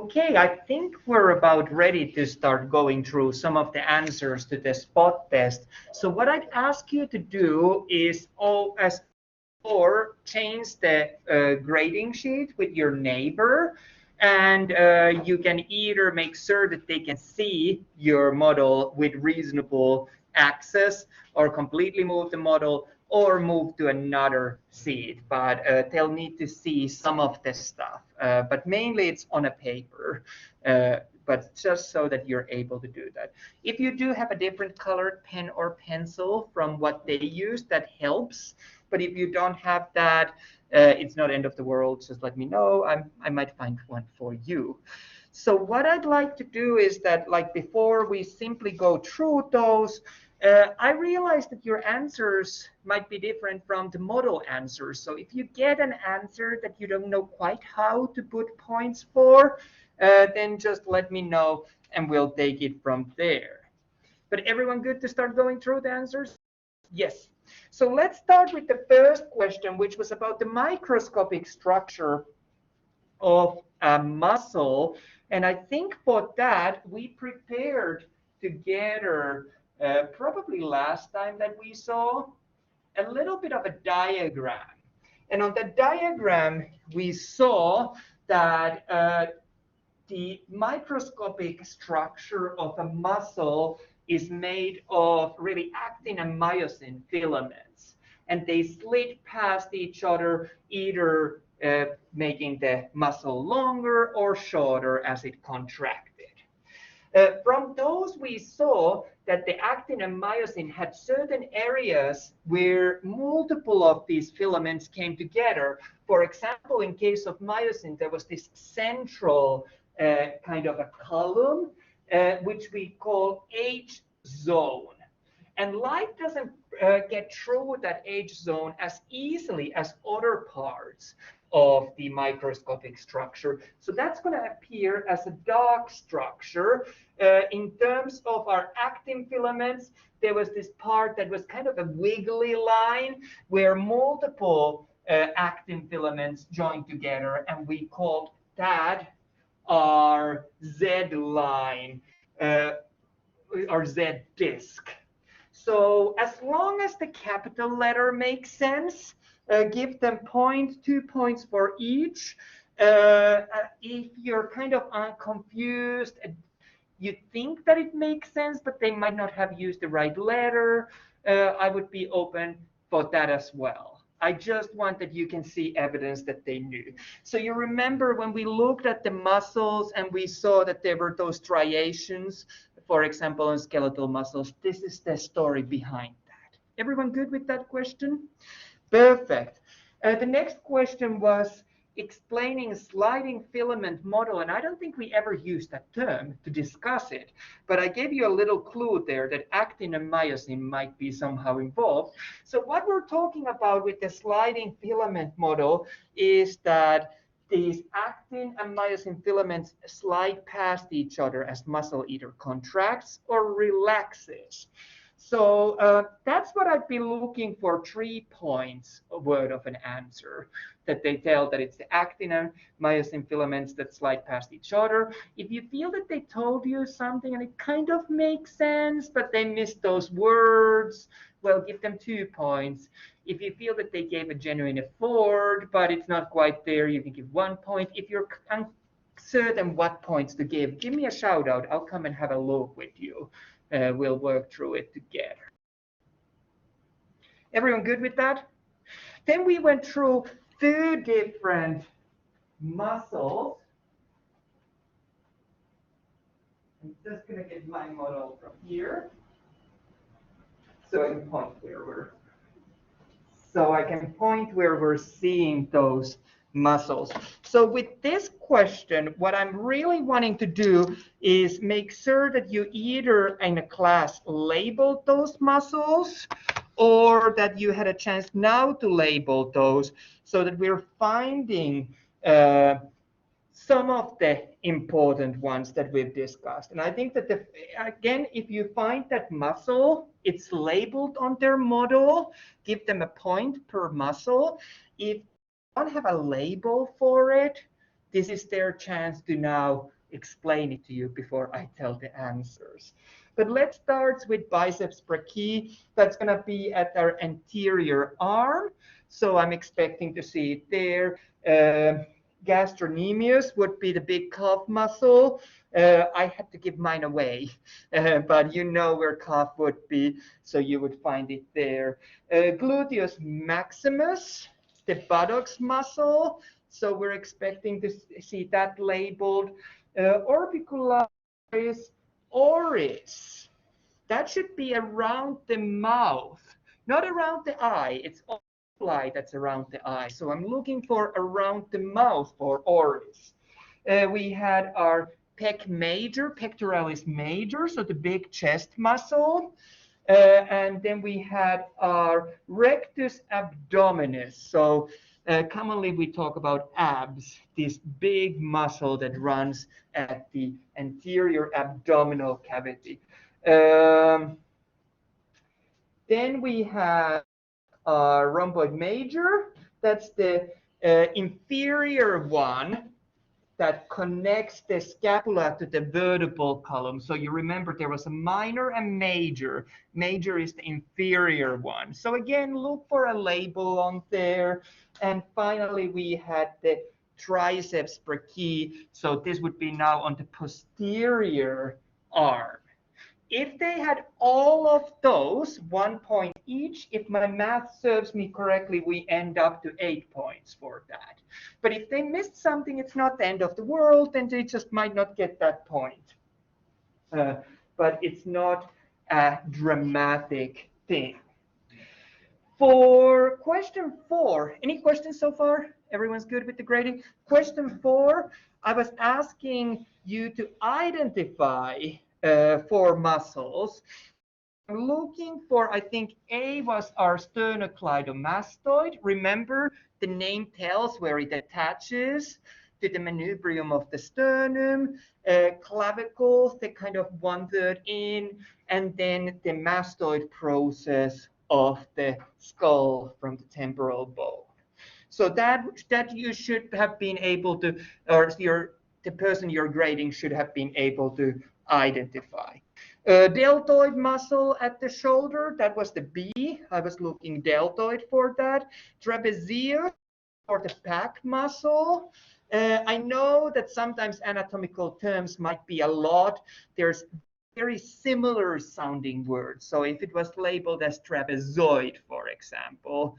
Okay, I think we're about ready to start going through some of the answers to the spot test. So what I'd ask you to do is, or change the grading sheet with your neighbor, and you can either make sure that they can see your model with reasonable access, or completely move the model, or move to another seat, but they'll need to see some of this stuff. But mainly it's on a paper, but just so that you're able to do that. If you do have a different colored pen or pencil from what they use, that helps. But if you don't have that, it's not end of the world. Just let me know. I might find one for you. So what I'd like to do is that, like before we simply go through those, I realize that your answers might be different from the model answers. So if you get an answer that you don't know quite how to put points for, then just let me know and we'll take it from there. But everyone good to start going through the answers? Yes. So let's start with the first question, which was about the microscopic structure of a muscle. And I think for that, we prepared together, probably last time that we saw, a little bit of a diagram. And on the diagram, we saw that the microscopic structure of a muscle is made of really actin and myosin filaments. And they slit past each other, either making the muscle longer or shorter as it contracted. From those, we saw that the actin and myosin had certain areas where multiple of these filaments came together. For example, in case of myosin, there was this central kind of a column, which we call H zone. And light doesn't get through that H zone as easily as other parts of the microscopic structure. So that's going to appear as a dark structure. In terms of our actin filaments, there was this part that was kind of a wiggly line where multiple actin filaments joined together, and we called that our Z line, our Z disc. So as long as the capital letter makes sense, give them 2 points for each. If you're kind of confused, you think that it makes sense, but they might not have used the right letter, I would be open for that as well. I just want that you can see evidence that they knew. So you remember when we looked at the muscles and we saw that there were those striations, for example, in skeletal muscles. This is the story behind that. Everyone good with that question? Perfect. The next question was explaining sliding filament model, and I don't think we ever used that term to discuss it, but I gave you a little clue there that actin and myosin might be somehow involved. So what we're talking about with the sliding filament model is that these actin and myosin filaments slide past each other as muscle either contracts or relaxes. So that's what I'd be looking for, 3 points word of an answer, that they tell that it's the actin and myosin filaments that slide past each other. If you feel that they told you something and it kind of makes sense, but they missed those words, well, give them 2 points. If you feel that they gave a genuine effort, but it's not quite there, you can give 1 point. If you're uncertain what points to give me a shout out. I'll come and have a look with you. We'll work through it together. Everyone good with that? Then we went through 2 different muscles. I'm just going to get my model from here, so I can point where we're seeing those muscles. So with this question, what I'm really wanting to do is make sure that you either in a class label those muscles, or that you had a chance now to label those, so that we're finding some of the important ones that we've discussed. And I think that, again, if you find that muscle, it's labeled on their model, give them a point per muscle. If you don't have a label for it, this is their chance to now explain it to you before I tell the answers. But let's start with biceps brachii. That's going to be at our anterior arm. So I'm expecting to see it there. Gastrocnemius would be the big calf muscle. I had to give mine away, but you know where calf would be, so you would find it there. Gluteus maximus, the buttocks muscle. So we're expecting to see that labeled. Orbicularis oris. That should be around the mouth, not around the eye. It's eye that's around the eye. So I'm looking for around the mouth for oris. We had our pec major, pectoralis major, so the big chest muscle. And then we had our rectus abdominis. So commonly we talk about abs, this big muscle that runs at the anterior abdominal cavity. Then we have rhomboid major. That's the inferior one that connects the scapula to the vertebral column. So you remember there was a minor and major. Major is the inferior one. So again, look for a label on there. And finally, we had the triceps brachii. So this would be now on the posterior arm. If they had all of those, 1 point each, if my math serves me correctly, we end up to 8 points for that. But if they missed something, it's not the end of the world, and they just might not get that point. But it's not a dramatic thing. For question 4, any questions so far? Everyone's good with the grading? Question 4, I was asking you to identify 4 muscles. I'm looking for, I think A was our sternocleidomastoid. Remember, the name tells where it attaches to the manubrium of the sternum. Clavicle, the kind of 1/3 in, and then the mastoid process of the skull from the temporal bone. So that you should have been able to, or the person you're grading should have been able to identify. Deltoid muscle at the shoulder, that was the B. I was looking deltoid for that. Trapezius for the pec muscle. I know that sometimes anatomical terms might be a lot. There's very similar sounding words. So if it was labeled as trapezoid, for example,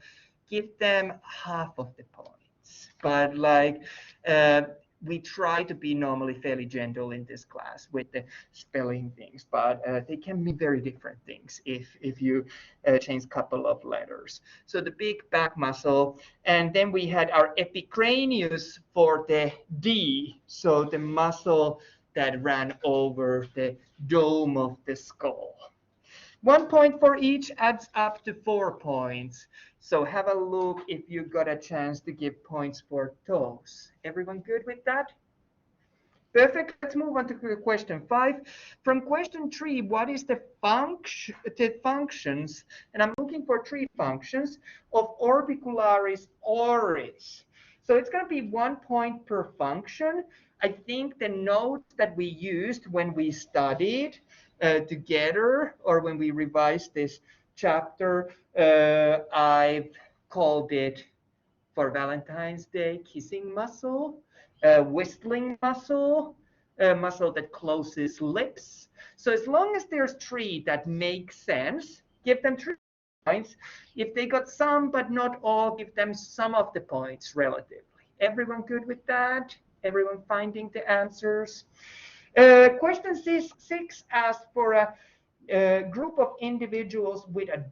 give them half of the points. But like, we try to be normally fairly gentle in this class with the spelling things, but they can mean very different things if you change a couple of letters. So the big back muscle, and then we had our epicranius for the D, so the muscle that ran over the dome of the skull. 1 point for each adds up to 4 points. So have a look if you got a chance to give points for those. Everyone good with that? Perfect. Let's move on to question 5. From question 3, what is the functions? And I'm looking for 3 functions of orbicularis oris. So it's going to be 1 point per function. I think the notes that we used when we studied together, or when we revised this chapter, I've called it, for Valentine's Day, kissing muscle, whistling muscle, muscle that closes lips. So as long as there's 3 that make sense, give them 3 points. If they got some but not all, give them some of the points relatively. Everyone good with that? Everyone finding the answers? Question 6 asks for a group of individuals with a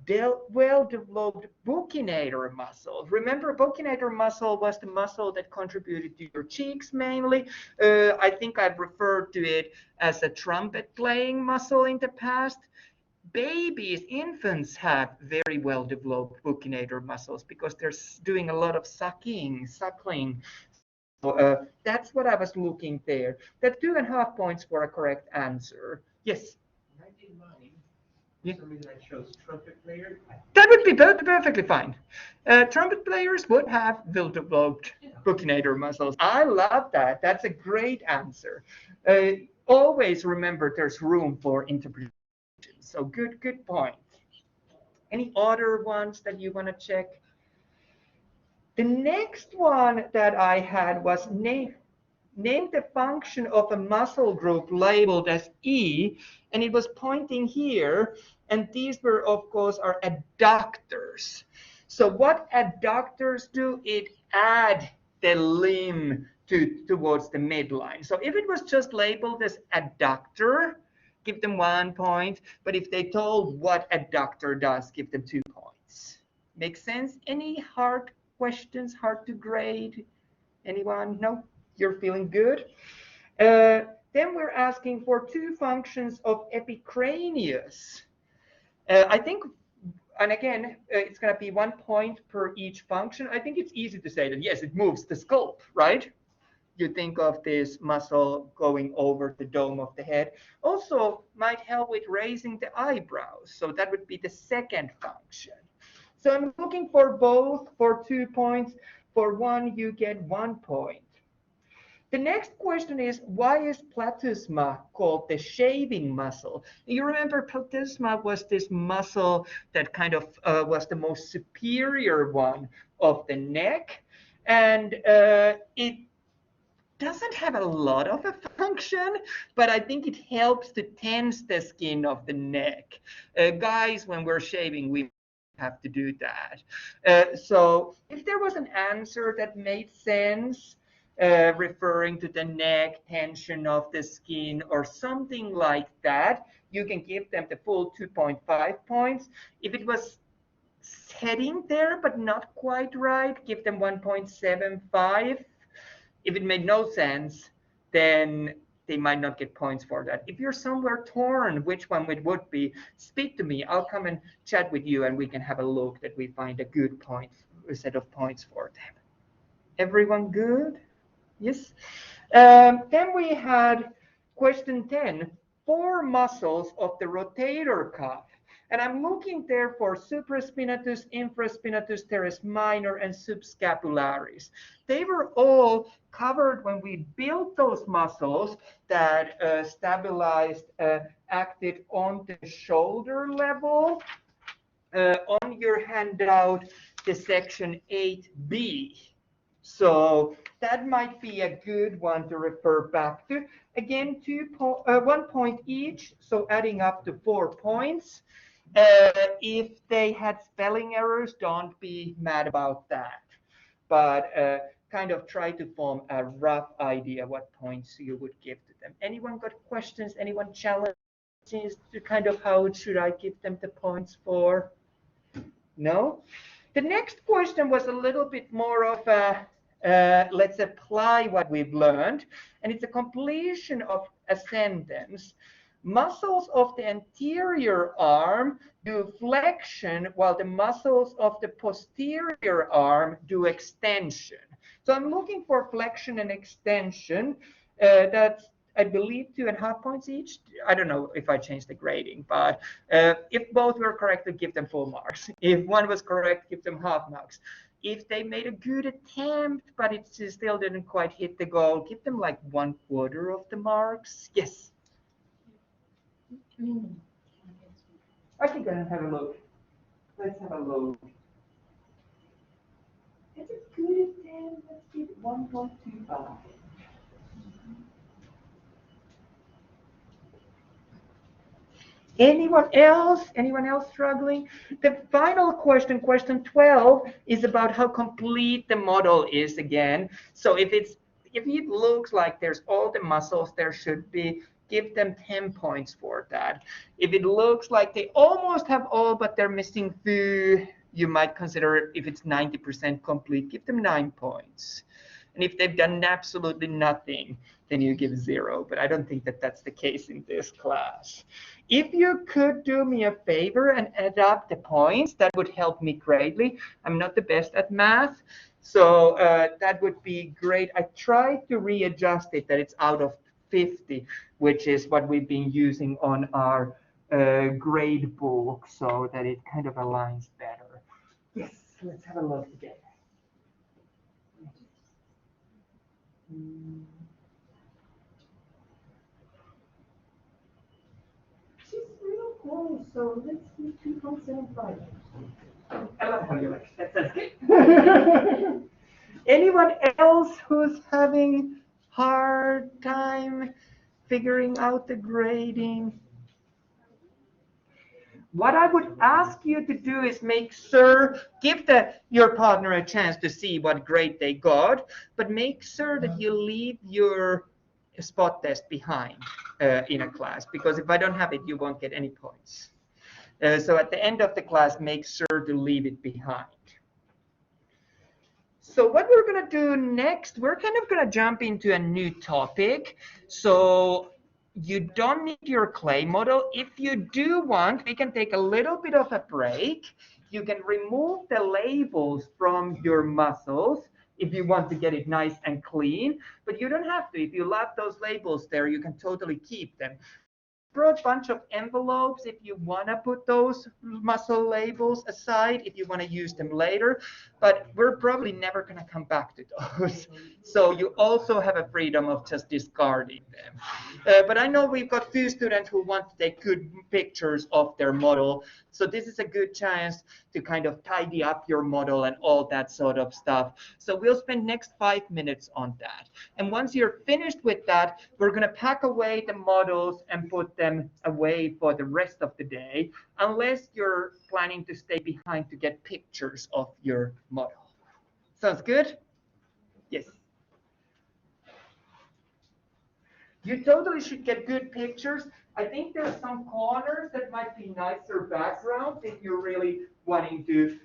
well-developed buccinator muscle. Remember, buccinator muscle was the muscle that contributed to your cheeks mainly. I think I've referred to it as a trumpet playing muscle in the past. Babies, infants have very well-developed buccinator muscles because they're doing a lot of suckling. So that's what I was looking there. That's 2.5 points for a correct answer. Yes? Yeah. For some reason I chose trumpet player. That would be perfectly fine. Trumpet players would have well-developed buccinator muscles. I love that. That's a great answer. Always remember there's room for interpretation. So good point. Any other ones that you want to check? The next one that I had was name the function of a muscle group labeled as E, and it was pointing here, and these were, of course, our adductors. So what adductors do, it add the limb towards the midline. So if it was just labeled as adductor, give them 1 point, but if they told what adductor does, give them 2 points. Make sense? Any hard questions, hard to grade? Anyone? No? You're feeling good? Then we're asking for 2 functions of epicranius. I think, and again, it's going to be 1 point per each function. I think it's easy to say that, yes, it moves the scalp, right? You think of this muscle going over the dome of the head. Also might help with raising the eyebrows. So that would be the second function. So I'm looking for both for 2 points. For one, you get 1 point. The next question is, why is platysma called the shaving muscle? You remember platysma was this muscle that kind of was the most superior one of the neck, and it doesn't have a lot of a function, but I think it helps to tense the skin of the neck. Guys, when we're shaving, we have to do that. So if there was an answer that made sense, referring to the neck, tension of the skin, or something like that, you can give them the full 2.5 points. If it was heading there but not quite right, give them 1.75. If it made no sense, then they might not get points for that. If you're somewhere torn which one it would be, speak to me. I'll come and chat with you, and we can have a look that we find a good point, a set of points for them. Everyone good? Yes. Then we had question 10, 4 muscles of the rotator cuff. And I'm looking there for supraspinatus, infraspinatus, teres minor, and subscapularis. They were all covered when we built those muscles that stabilized, acted on the shoulder level. On your handout, the section 8B. So that might be a good one to refer back to. Again, 1 point each, so adding up to 4 points. If they had spelling errors, don't be mad about that. But kind of try to form a rough idea what points you would give to them. Anyone got questions? Anyone challenges to kind of how should I give them the points for? No? The next question was a little bit more of a let's apply what we've learned, and it's a completion of a sentence. Muscles of the anterior arm do flexion while the muscles of the posterior arm do extension. So I'm looking for flexion and extension. That's, I believe, 2.5 points each. I don't know if I changed the grading, but if both were correct, give them full marks. If one was correct, give them half marks. If they made a good attempt, but it still didn't quite hit the goal, give them like 1/4 of the marks. Yes. I think I'm gonna have a look. Let's have a look. It's a good attempt. Let's give it 1.25. Anyone else? Anyone else struggling? The final question, question 12, is about how complete the model is again. So if it looks like there's all the muscles there should be, give them 10 points for that. If it looks like they almost have all, but they're missing few, you might consider, if it's 90% complete, give them 9 points. And if they've done absolutely nothing, then you give 0. But I don't think that that's the case in this class. If you could do me a favor and add up the points, that would help me greatly. I'm not the best at math, so that would be great. I tried to readjust it that it's out of 50, which is what we've been using on our grade book so that it kind of aligns better. Yes, let's have a look together. She's real close, so let's do 2.75. I love how you like it. That's good. Anyone else who's having hard time figuring out the grading? What I would ask you to do is make sure, give your partner a chance to see what grade they got, but make sure that you leave your spot test behind in a class, because if I don't have it, you won't get any points. So at the end of the class, make sure to leave it behind. So what we're going to do next, we're kind of going to jump into a new topic. So you don't need your clay model. If you do want, we can take a little bit of a break. You can remove the labels from your muscles if you want to get it nice and clean, but you don't have to. If you love those labels there, you can totally keep them. Brought a bunch of envelopes if you want to put those muscle labels aside, if you want to use them later, but we're probably never going to come back to those. So you also have a freedom of just discarding them. But I know we've got few students who want to take good pictures of their model. So this is a good chance to kind of tidy up your model and all that sort of stuff. So we'll spend next 5 minutes on that. And once you're finished with that, we're going to pack away the models and put them away for the rest of the day, unless you're planning to stay behind to get pictures of your model. Sounds good? Yes. You totally should get good pictures. I think there's some corners that might be nicer backgrounds if you're really wanting to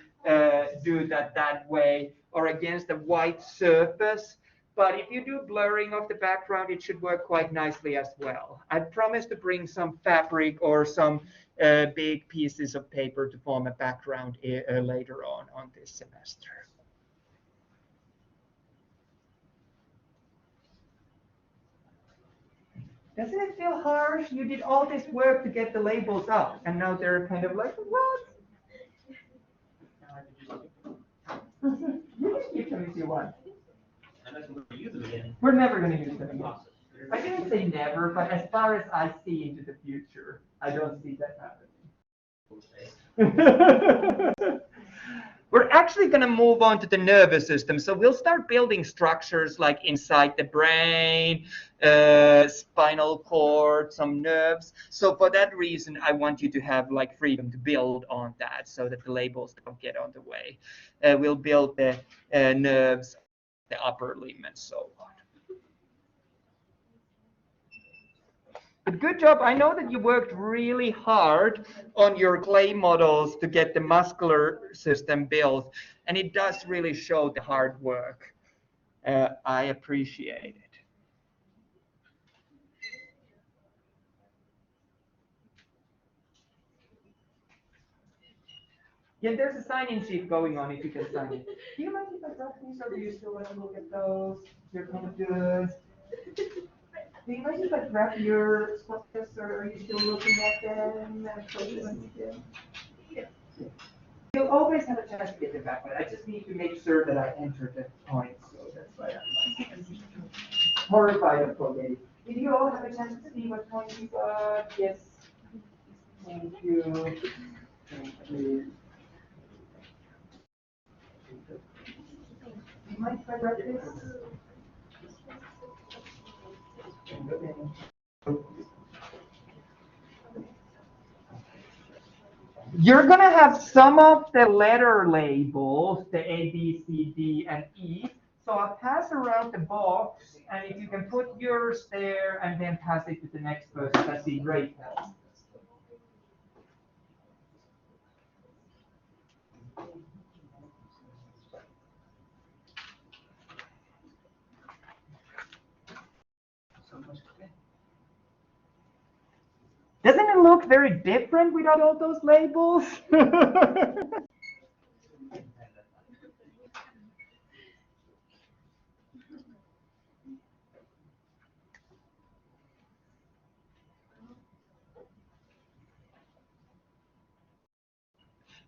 do that way or against a white surface. But if you do blurring of the background, it should work quite nicely as well. I promise to bring some fabric or some big pieces of paper to form a background later on this semester. Doesn't it feel harsh? You did all this work to get the labels up, and now they're kind of like, what? You can keep them if you want. We're never going to use them again. I didn't say never, but as far as I see into the future, I don't see that happening. We're actually going to move on to the nervous system. So we'll start building structures like inside the brain, spinal cord, some nerves. So for that reason, I want you to have like freedom to build on that so that the labels don't get on the way. We'll build the nerves, the upper limb, and so on. But good job. I know that you worked really hard on your clay models to get the muscular system built, and it does really show the hard work. I appreciate it. Yeah, there's a sign-in sheet going on if you can sign it. Do you mind if I grab these, or do you still want to look at those? You're kind of good. Do you mind if I grab your spot tests, or are you still looking at them? Yeah. You'll always have a chance to get them back, but I just need to make sure that I enter the points, so that's why I'm horrified of forgetting. Did you all have a chance to see what points you got? Yes. Thank you. Thank you. Do you mind if I grab this? You're going to have some of the letter labels, the A, B, C, D, and E. So I'll pass around the box, and if you can put yours there and then pass it to the next person, that'd be great. Doesn't it look very different without all those labels?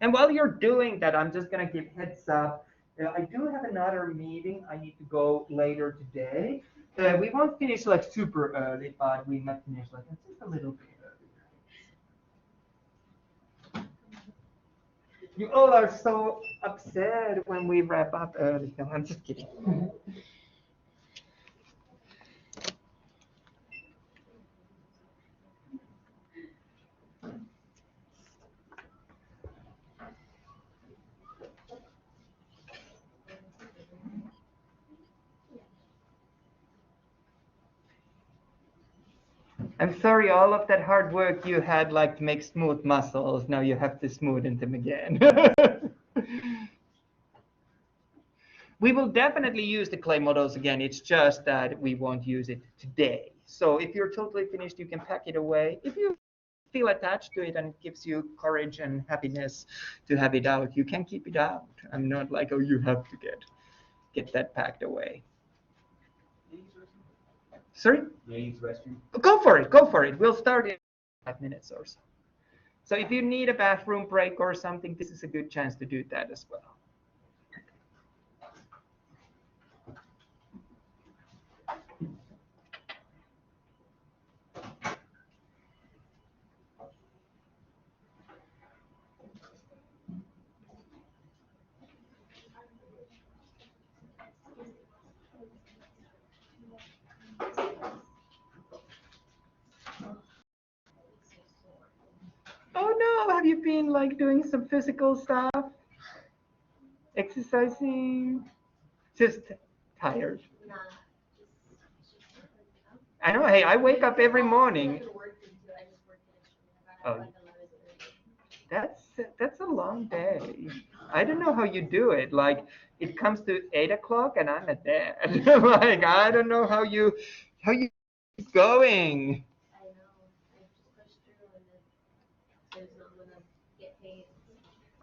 And while you're doing that, I'm just going to give heads up. I do have another meeting. I need to go later today. We won't finish like super early, but we might finish like just a little bit earlier. You all are so upset when we wrap up early. No, I'm just kidding. I'm sorry, all of that hard work you had like to make smooth muscles, now you have to smoothen them again. We will definitely use the clay models again. It's just that we won't use it today. So if you're totally finished, you can pack it away. If you feel attached to it and it gives you courage and happiness to have it out, you can keep it out. I'm not like, oh, you have to get that packed away. Sorry? Yeah, use restroom. Go for it. Go for it. We'll start in 5 minutes or so. So if you need a bathroom break or something, this is a good chance to do that as well. Oh no, have you been like doing some physical stuff? Exercising? Just tired. I know, hey, I wake up every morning. Oh, that's a long day. I don't know how you do it. Like it comes to 8 o'clock and I'm at bed. Like I don't know how you keep going.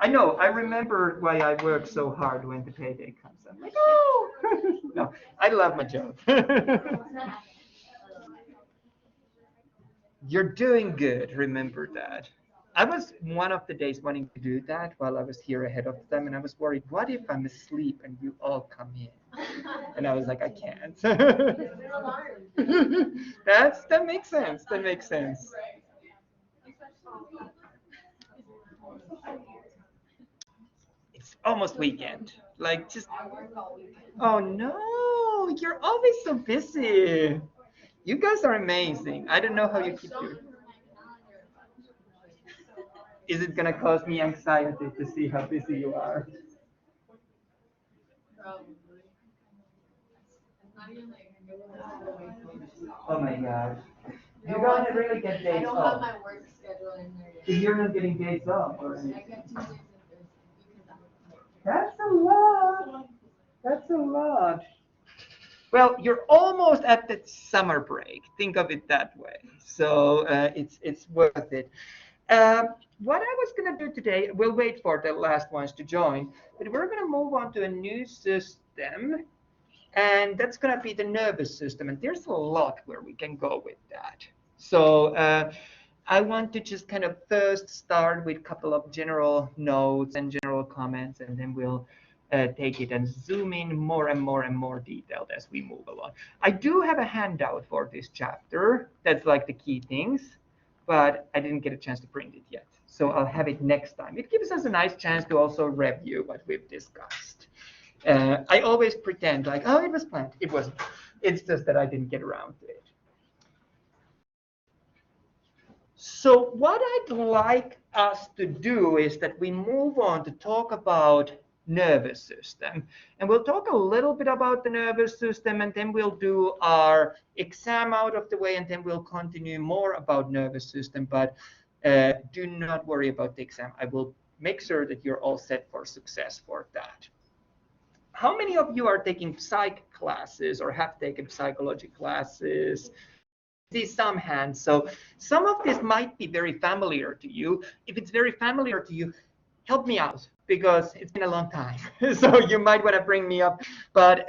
I know. I remember why I work so hard when the payday comes. I'm like, oh, no, I love my job. You're doing good. Remember that. I was one of the days wanting to do that while I was here ahead of them, and I was worried, what if I'm asleep and you all come in? And I was like, I can't. That makes sense. That makes sense. It's almost weekend. Like just. Oh no, you're always so busy. You guys are amazing. I don't know how you keep doing. Is it gonna cause me anxiety to see how busy you are? Oh my gosh. You don't really get days off. I don't have my work schedule in there yet. You're not getting days off, or I get Tuesdays and Thursdays. That's a lot. That's a lot. Well, you're almost at the summer break. Think of it that way. So it's worth it. What I was going to do today, we'll wait for the last ones to join, but we're going to move on to a new system, and that's going to be the nervous system. And there's a lot where we can go with that. So I want to just kind of first start with a couple of general notes and general comments, and then we'll take it and zoom in more and more and more detailed as we move along. I do have a handout for this chapter. That's like the key things, but I didn't get a chance to print it yet. So I'll have it next time. It gives us a nice chance to also review what we've discussed. I always pretend like, oh, it was planned. It wasn't. It's just that I didn't get around to it. So what I'd like us to do is that we move on to talk about nervous system. And we'll talk a little bit about the nervous system, and then we'll do our exam out of the way, and then we'll continue more about nervous system. But do not worry about the exam. I will make sure that you're all set for success for that. How many of you are taking psych classes or have taken psychology classes? See some hands. So some of this might be very familiar to you. If it's very familiar to you, help me out because it's been a long time. So you might want to bring me up. But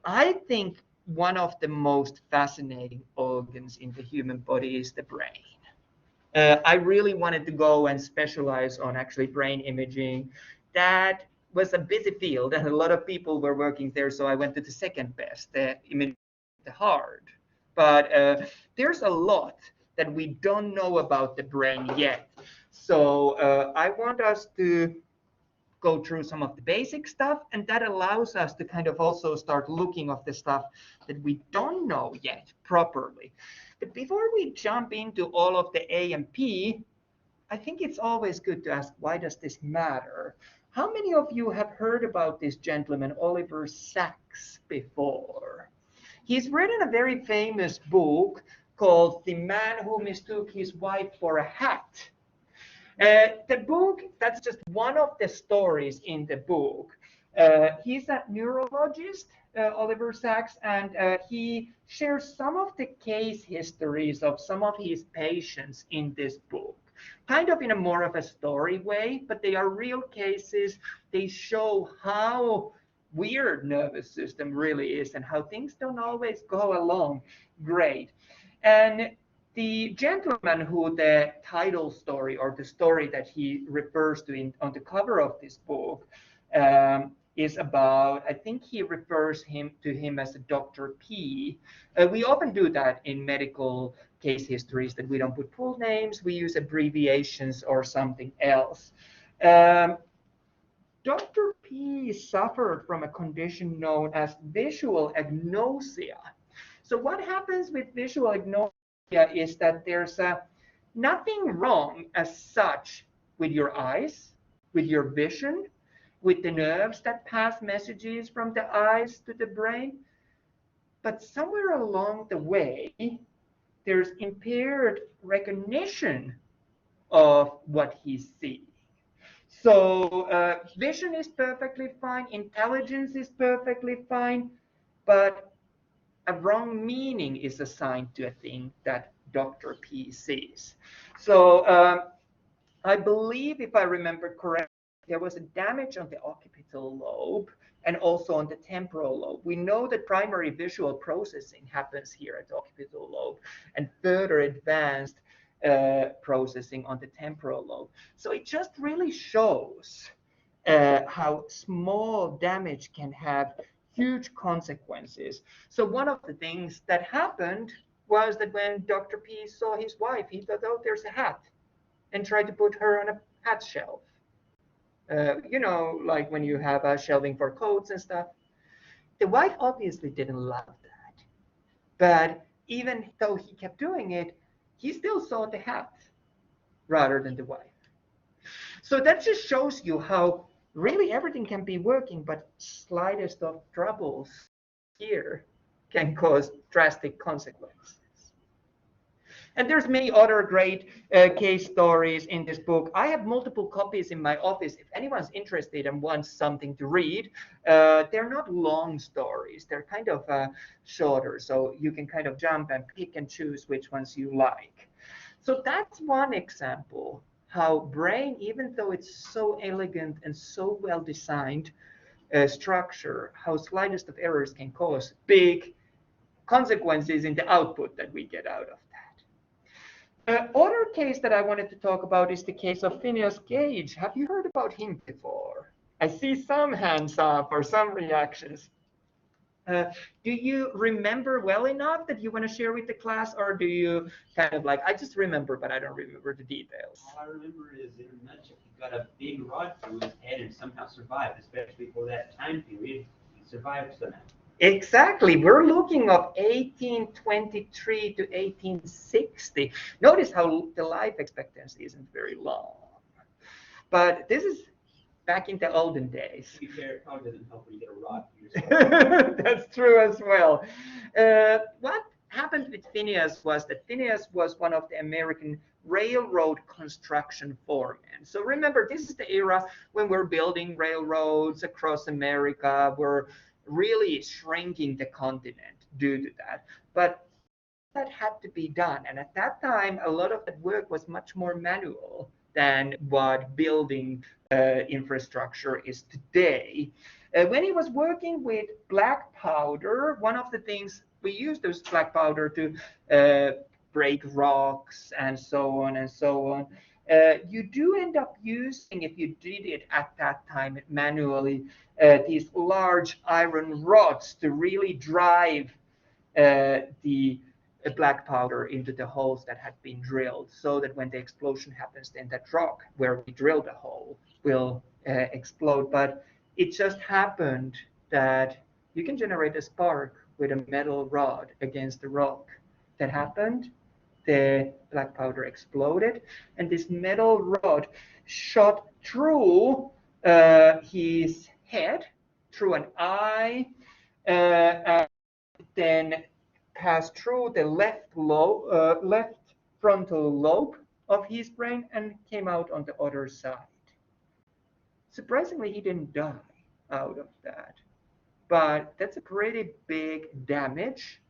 I think one of the most fascinating organs in the human body is the brain. I really wanted to go and specialize on actually brain imaging. That was a busy field and a lot of people were working there. So I went to the second best, the imaging the heart. But there's a lot that we don't know about the brain yet. So I want us to go through some of the basic stuff, and that allows us to kind of also start looking at the stuff that we don't know yet properly. But before we jump into all of the A and P, I think it's always good to ask, why does this matter? How many of you have heard about this gentleman, Oliver Sacks, before? He's written a very famous book called The Man Who Mistook His Wife for a Hat. The book, that's just one of the stories in the book. He's a neurologist, Oliver Sacks, and he shares some of the case histories of some of his patients in this book. Kind of in a more of a story way, but they are real cases. They show how weird nervous system really is and how things don't always go along great. And the gentleman who the title story or the story that he refers to on the cover of this book is about, I think he refers to him as a Dr. P. We often do that in medical case histories, that we don't put full names, we use abbreviations or something else. Dr. P suffered from a condition known as visual agnosia. So what happens with visual agnosia is that there's nothing wrong as such with your eyes, with your vision, with the nerves that pass messages from the eyes to the brain. But somewhere along the way, there's impaired recognition of what he's seeing. So vision is perfectly fine, intelligence is perfectly fine, but a wrong meaning is assigned to a thing that Dr. P sees. So I believe, if I remember correctly, there was a damage on the occipital lobe and also on the temporal lobe. We know that primary visual processing happens here at the occipital lobe and further advanced processing on the temporal lobe. So it just really shows how small damage can have huge consequences. So one of the things that happened was that when Dr. P saw his wife, he thought, oh, there's a hat, and tried to put her on a hat shelf. Like when you have a shelving for coats and stuff. The wife obviously didn't love that. But even though he kept doing it, he still saw the hat rather than the wife. So that just shows you how really everything can be working, but slightest of troubles here can cause drastic consequences. And there's many other great case stories in this book. I have multiple copies in my office. If anyone's interested and wants something to read, they're not long stories. They're kind of shorter, so you can kind of jump and pick and choose which ones you like. So that's one example, how brain, even though it's so elegant and so well designed structure, how slightest of errors can cause big consequences in the output that we get out of that. Other case that I wanted to talk about is the case of Phineas Gage. Have you heard about him before? I see some hands up or some reactions. Do you remember well enough that you want to share with the class, or do you kind of like, I just remember, but I don't remember the details? All I remember is, in a nutshell, he got a big rod through his head and somehow survived, especially for that time period. He survived somehow. Exactly. We're looking at 1823 to 1860. Notice how the life expectancy isn't very long. But this is back in the olden days. To be fair, it probably doesn't help when you get a rod through yourself. That's true as well. What happened with Phineas was that Phineas was one of the American railroad construction foremen. So remember, this is the era when we're building railroads across America. We're really shrinking the continent due to that. But that had to be done. And at that time, a lot of that work was much more manual than what building infrastructure is today. When he was working with black powder, one of the things we used was black powder to break rocks and so on and so on. You do end up using, if you did it at that time manually, these large iron rods to really drive the black powder into the holes that had been drilled, so that when the explosion happens, then that rock where we drilled the hole will explode. But it just happened that you can generate a spark with a metal rod against the rock. That happened. The black powder exploded, and this metal rod shot through his head, through an eye, and then passed through the left frontal lobe of his brain and came out on the other side. Surprisingly, he didn't die out of that, but that's a pretty big damage.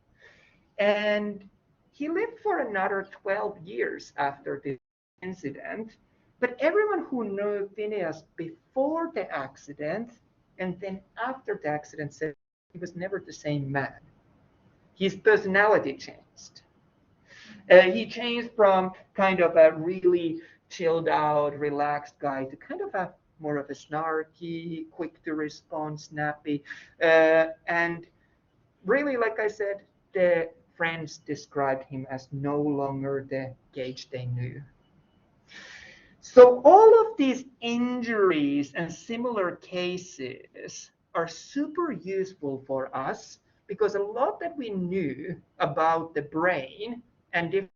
And he lived for another 12 years after this incident. But everyone who knew Phineas before the accident and then after the accident said he was never the same man. His personality changed. He changed from kind of a really chilled out, relaxed guy to kind of a more of a snarky, quick to respond, snappy. And really, like I said, the friends described him as no longer the Gage they knew. So all of these injuries and similar cases are super useful for us because a lot that we knew about the brain and different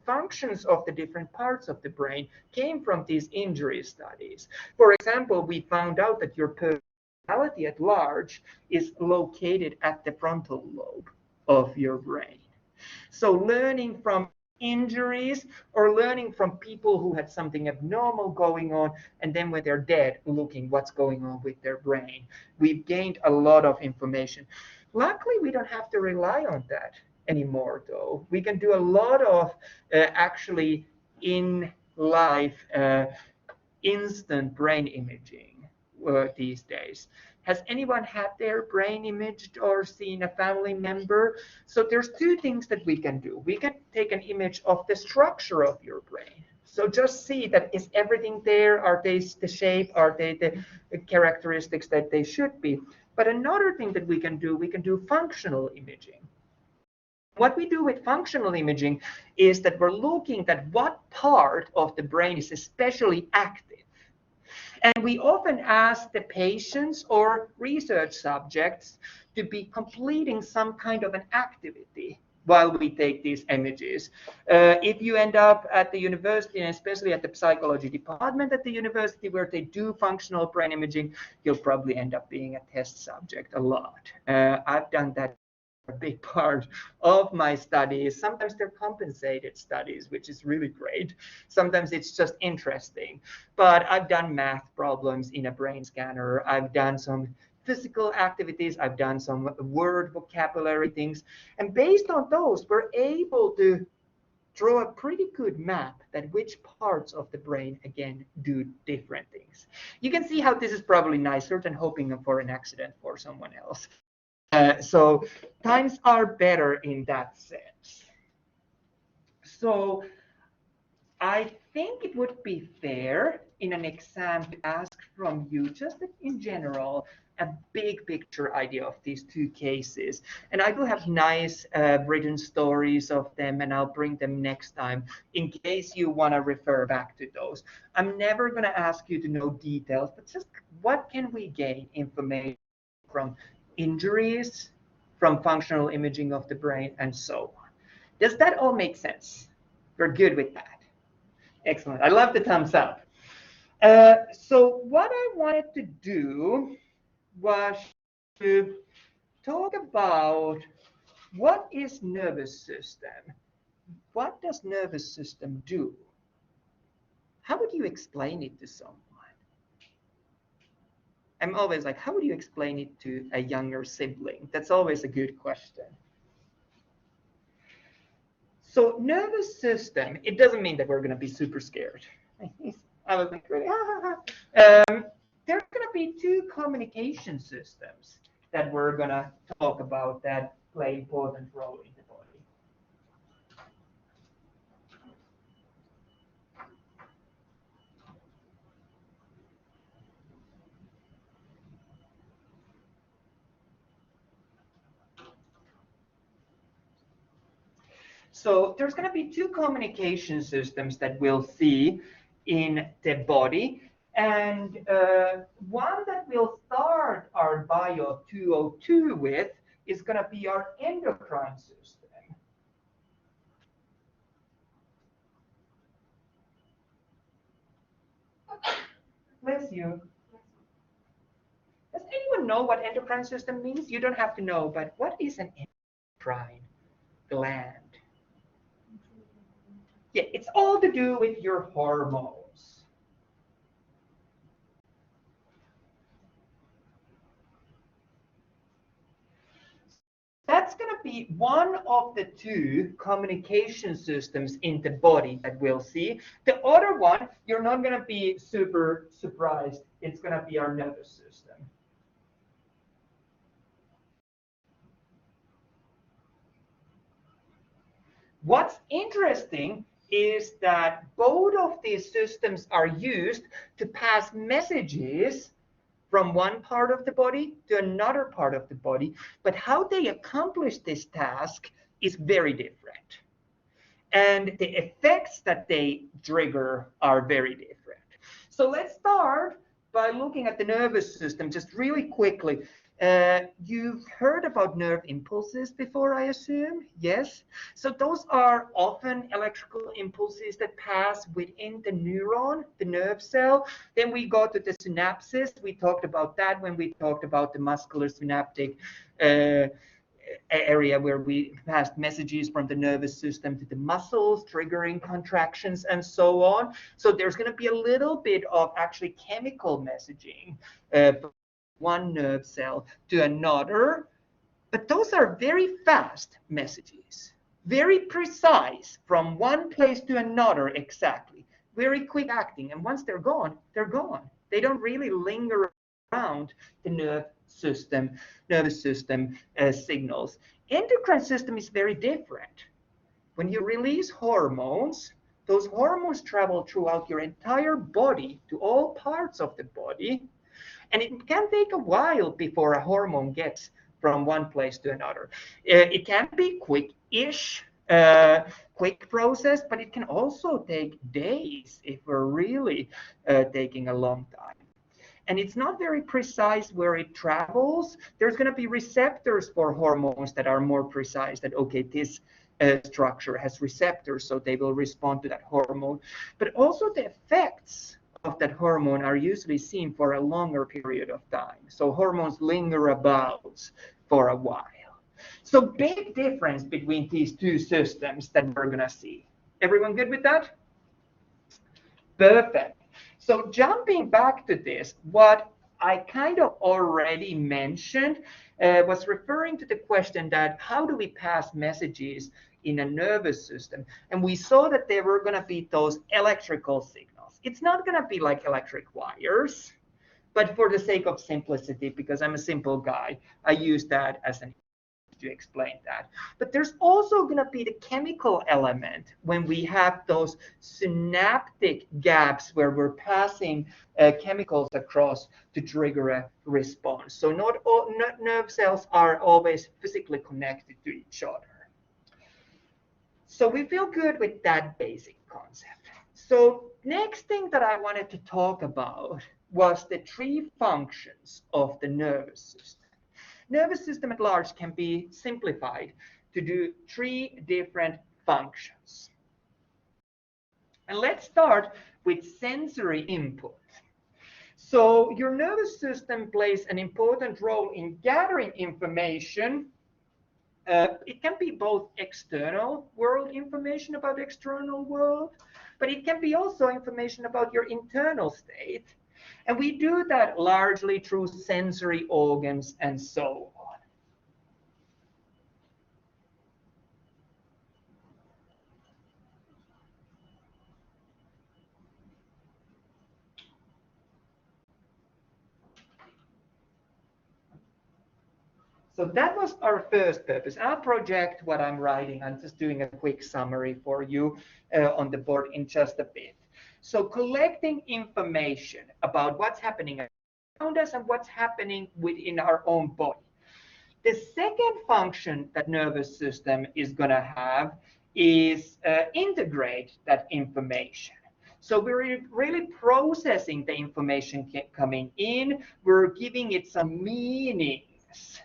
functions of the different parts of the brain came from these injury studies. For example, we found out that your personality at large is located at the frontal lobe of your brain. So learning from injuries or learning from people who had something abnormal going on, and then when they're dead, looking what's going on with their brain. We've gained a lot of information. Luckily, we don't have to rely on that anymore, though. We can do a lot of actually in life instant brain imaging these days. Has anyone had their brain imaged or seen a family member? So there's two things that we can do. We can take an image of the structure of your brain. So just see that is everything there? Are they the shape? Are they the characteristics that they should be? But another thing that we can do functional imaging. What we do with functional imaging is that we're looking at what part of the brain is especially active. And we often ask the patients or research subjects to be completing some kind of an activity while we take these images. If you end up at the university, and especially at the psychology department at the university where they do functional brain imaging, you'll probably end up being a test subject a lot. I've done that a big part of my studies. Sometimes they're compensated studies, which is really great. Sometimes it's just interesting. But I've done math problems in a brain scanner. I've done some physical activities. I've done some word vocabulary things. And based on those, we're able to draw a pretty good map that which parts of the brain, again, do different things. You can see how this is probably nicer than hoping for an accident for someone else. So times are better in that sense. So I think it would be fair in an exam to ask from you just in general a big picture idea of these two cases. And I will have nice written stories of them, and I'll bring them next time in case you want to refer back to those. I'm never going to ask you to know details, but just what can we gain information from injuries, from functional imaging of the brain, and so on. Does that all make sense? We're good with that. Excellent. I love the thumbs up. So what I wanted to do was to talk about what is nervous system? What does nervous system do? How would you explain it to someone? I'm always like, how would you explain it to a younger sibling? That's always a good question. So nervous system, it doesn't mean that we're going to be super scared. I was like, really? There's going to be two communication systems that we're going to talk about that play important role in the body. So there's going to be two communication systems that we'll see in the body. And one that we'll start our BIO202 with is going to be our endocrine system. Bless you. Does anyone know what endocrine system means? You don't have to know, but what is an endocrine gland? Yeah, it's all to do with your hormones. That's going to be one of the two communication systems in the body that we'll see. The other one, you're not going to be super surprised. It's going to be our nervous system. What's interesting is that both of these systems are used to pass messages from one part of the body to another part of the body, but how they accomplish this task is very different. And the effects that they trigger are very different. So let's start by looking at the nervous system just really quickly. You've heard about nerve impulses before, I assume? Yes. So those are often electrical impulses that pass within the neuron, the nerve cell. Then we go to the synapses. We talked about that when we talked about the muscular synaptic area where we passed messages from the nervous system to the muscles, triggering contractions and so on. So there's going to be a little bit of actually chemical messaging from one nerve cell to another, but those are very fast messages, very precise from one place to another exactly, very quick acting. And once they're gone, they're gone. They don't really linger around the nervous system signals. Endocrine system is very different. When you release hormones, those hormones travel throughout your entire body to all parts of the body. And it can take a while before a hormone gets from one place to another. It can be quick-ish, quick process, but it can also take days if we're really taking a long time. And it's not very precise where it travels. There's going to be receptors for hormones that are more precise, that, okay, this structure has receptors, so they will respond to that hormone. But also the effects of that hormone are usually seen for a longer period of time. So hormones linger about for a while. So big difference between these two systems that we're going to see. Everyone good with that? Perfect. So jumping back to this, what I kind of already mentioned was referring to the question that how do we pass messages in a nervous system? And we saw that there were going to be those electrical signals. It's not going to be like electric wires, but for the sake of simplicity, because I'm a simple guy, I use that as an to explain that. But there's also going to be the chemical element when we have those synaptic gaps where we're passing chemicals across to trigger a response. So not all nerve cells are always physically connected to each other. So we feel good with that basic concept. So next thing that I wanted to talk about was the three functions of the nervous system. Nervous system at large can be simplified to do three different functions. And let's start with sensory input. So your nervous system plays an important role in gathering information. It can be both external world information about the external world, but it can be also information about your internal state. And we do that largely through sensory organs and so on. So that was our first purpose. I'll project what I'm writing. I'm just doing a quick summary for you on the board in just a bit. So collecting information about what's happening around us and what's happening within our own body. The second function that nervous system is going to have is integrate that information. So we're really processing the information coming in. We're giving it some meanings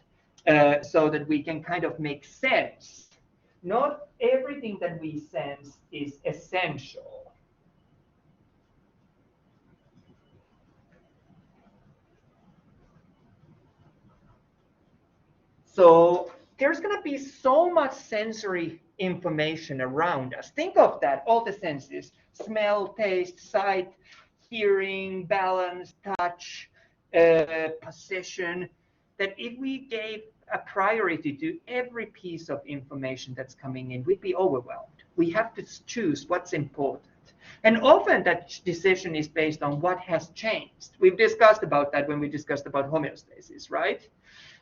so that we can kind of make sense. Not everything that we sense is essential. So there's going to be so much sensory information around us. Think of that, all the senses: smell, taste, sight, hearing, balance, touch, position, that if we gave a priority to every piece of information that's coming in, we'd be overwhelmed. We have to choose what's important. And often that decision is based on what has changed. We've discussed about that when we discussed about homeostasis, right?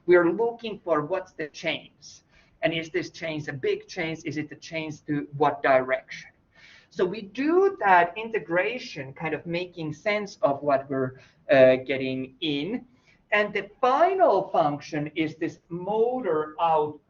We are looking for what's the change. And is this change a big change? Is it a change to what direction? So we do that integration, kind of making sense of what we're getting in. And the final function is this motor output.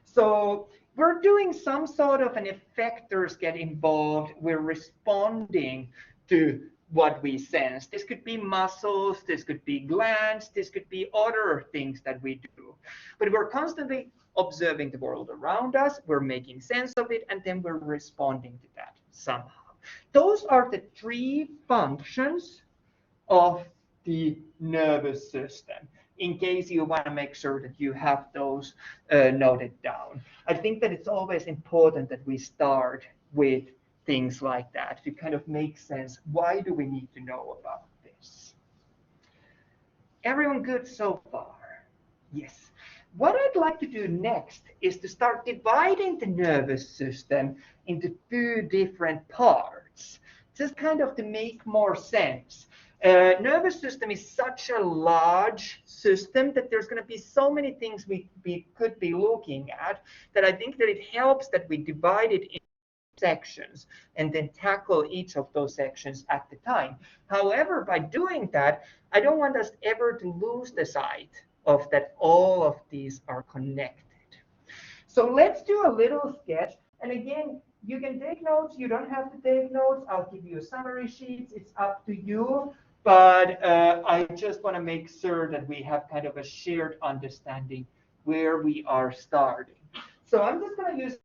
So we're doing some sort of an effectors get involved. We're responding to what we sense. This could be muscles, this could be glands, this could be other things that we do. But we're constantly observing the world around us, we're making sense of it, and then we're responding to that somehow. Those are the three functions of the nervous system, in case you want to make sure that you have those noted down. I think that it's always important that we start with things like that to kind of make sense. Why do we need to know about this? Everyone good so far? Yes. What I'd like to do next is to start dividing the nervous system into two different parts, just kind of to make more sense. Nervous system is such a large system that there's going to be so many things we could be looking at, that I think that it helps that we divide it into sections and then tackle each of those sections at the time. However, by doing that, I don't want us ever to lose the sight of that all of these are connected. So let's do a little sketch. And again, you can take notes, you don't have to take notes. I'll give you a summary sheet, it's up to you. But I just want to make sure that we have kind of a shared understanding where we are starting. So I'm just going to use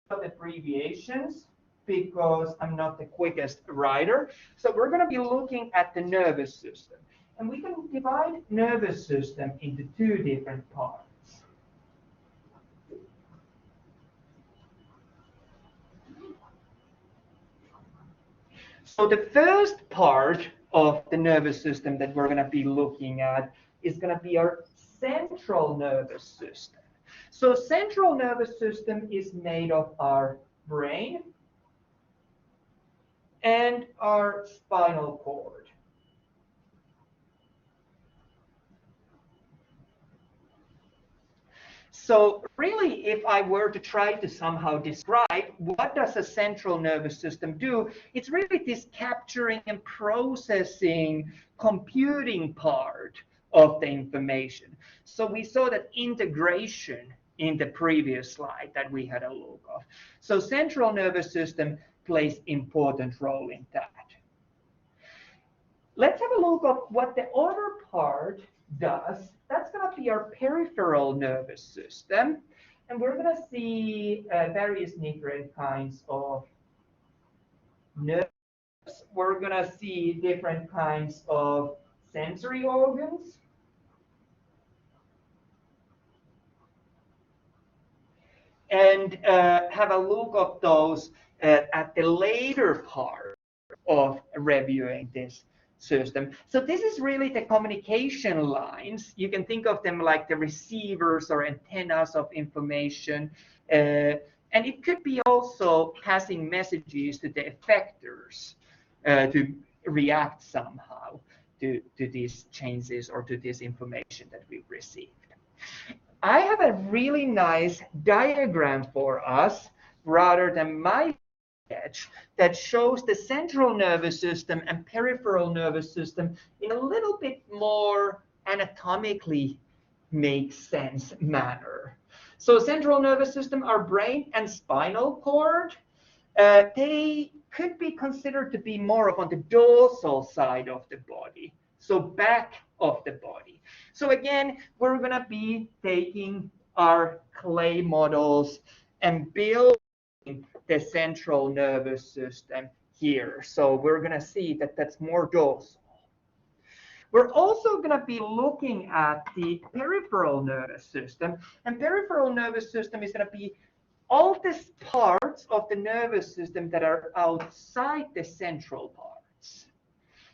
abbreviations because I'm not the quickest writer. So we're going to be looking at the nervous system. And we can divide nervous system into two different parts. So the first part of the nervous system that we're going to be looking at is going to be our central nervous system. So central nervous system is made of our brain and our spinal cord. So really, if I were to try to somehow describe what does a central nervous system do, it's really this capturing and processing, computing part of the information. So we saw that integration in the previous slide that we had a look of. So central nervous system plays important role in that. Let's have a look at what the other part does. That's going to be our peripheral nervous system. And we're going to see various different kinds of nerves. We're going to see different kinds of sensory organs. And have a look at those at the later part of reviewing this system. So this is really the communication lines. You can think of them like the receivers or antennas of information. And it could be also passing messages to the effectors to react somehow to these changes or to this information that we've received. I have a really nice diagram for us rather than my sketch that shows the central nervous system and peripheral nervous system in a little bit more anatomically makes sense manner. So central nervous system, our brain and spinal cord, they could be considered to be more of on the dorsal side of the body, so back of the body. So again, we're going to be taking our clay models and building the central nervous system here. So we're going to see that that's more dorsal. We're also going to be looking at the peripheral nervous system, and peripheral nervous system is going to be all these parts of the nervous system that are outside the central parts.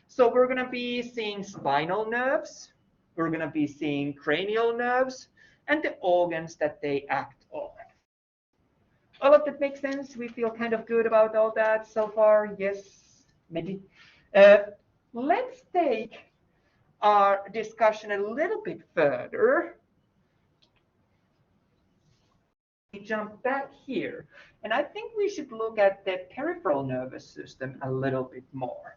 So we're going to be seeing spinal nerves, we're going to be seeing cranial nerves, and the organs that they act on. All of that makes sense? We feel kind of good about all that so far? Yes, maybe. Let's take our discussion a little bit further. We jump back here, and I think we should look at the peripheral nervous system a little bit more.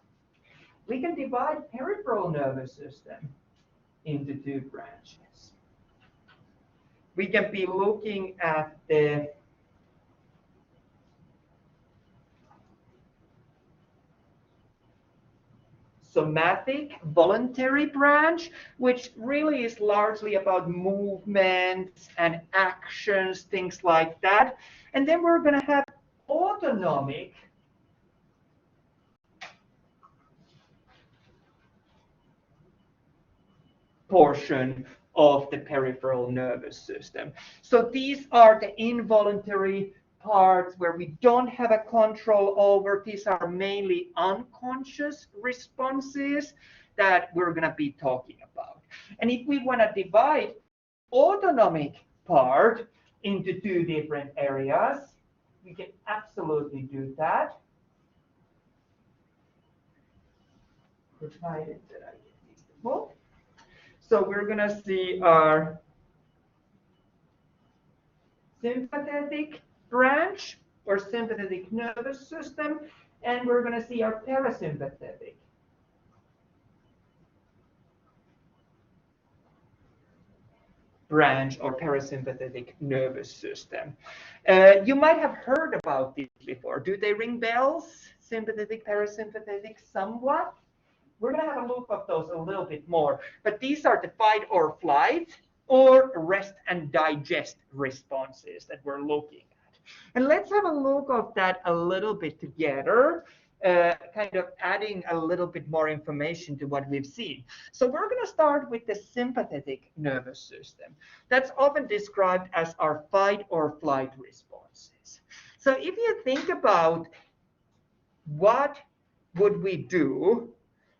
We can divide peripheral nervous system into two branches. We can be looking at the somatic voluntary branch, which really is largely about movements and actions, things like that. And then we're going to have autonomic portion of the peripheral nervous system. So these are the involuntary parts where we don't have a control over. These are mainly unconscious responses that we're going to be talking about. And if we want to divide autonomic part into two different areas, we can absolutely do that, provided that I get these both. So we're going to see our sympathetic branch or sympathetic nervous system, and we're going to see our parasympathetic branch or parasympathetic nervous system. You might have heard about these before. Do they ring bells? Sympathetic, parasympathetic, somewhat? We're going to have a look at those a little bit more, but these are the fight or flight or rest and digest responses that we're looking at. And let's have a look at that a little bit together, kind of adding a little bit more information to what we've seen. So we're going to start with the sympathetic nervous system. That's often described as our fight or flight responses. So if you think about what would we do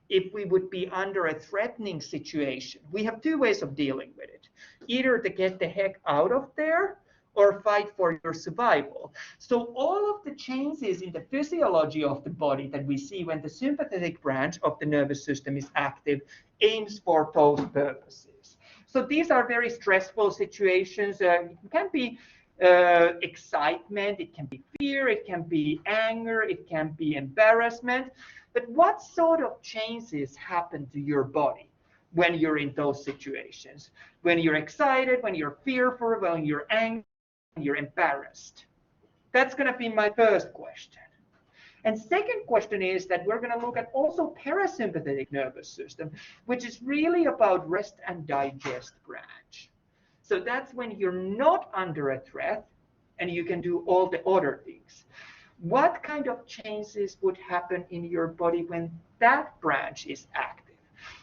if we would be under a threatening situation, we have two ways of dealing with it. Either to get the heck out of there or fight for your survival. So all of the changes in the physiology of the body that we see when the sympathetic branch of the nervous system is active aims for those purposes. So these are very stressful situations. It can be excitement, it can be fear, it can be anger, it can be embarrassment. But what sort of changes happen to your body when you're in those situations? When you're excited, when you're fearful, when you're angry, when you're embarrassed? That's going to be my first question. And second question is that we're going to look at also parasympathetic nervous system, which is really about rest and digest branch. So that's when you're not under a threat and you can do all the other things. What kind of changes would happen in your body when that branch is active?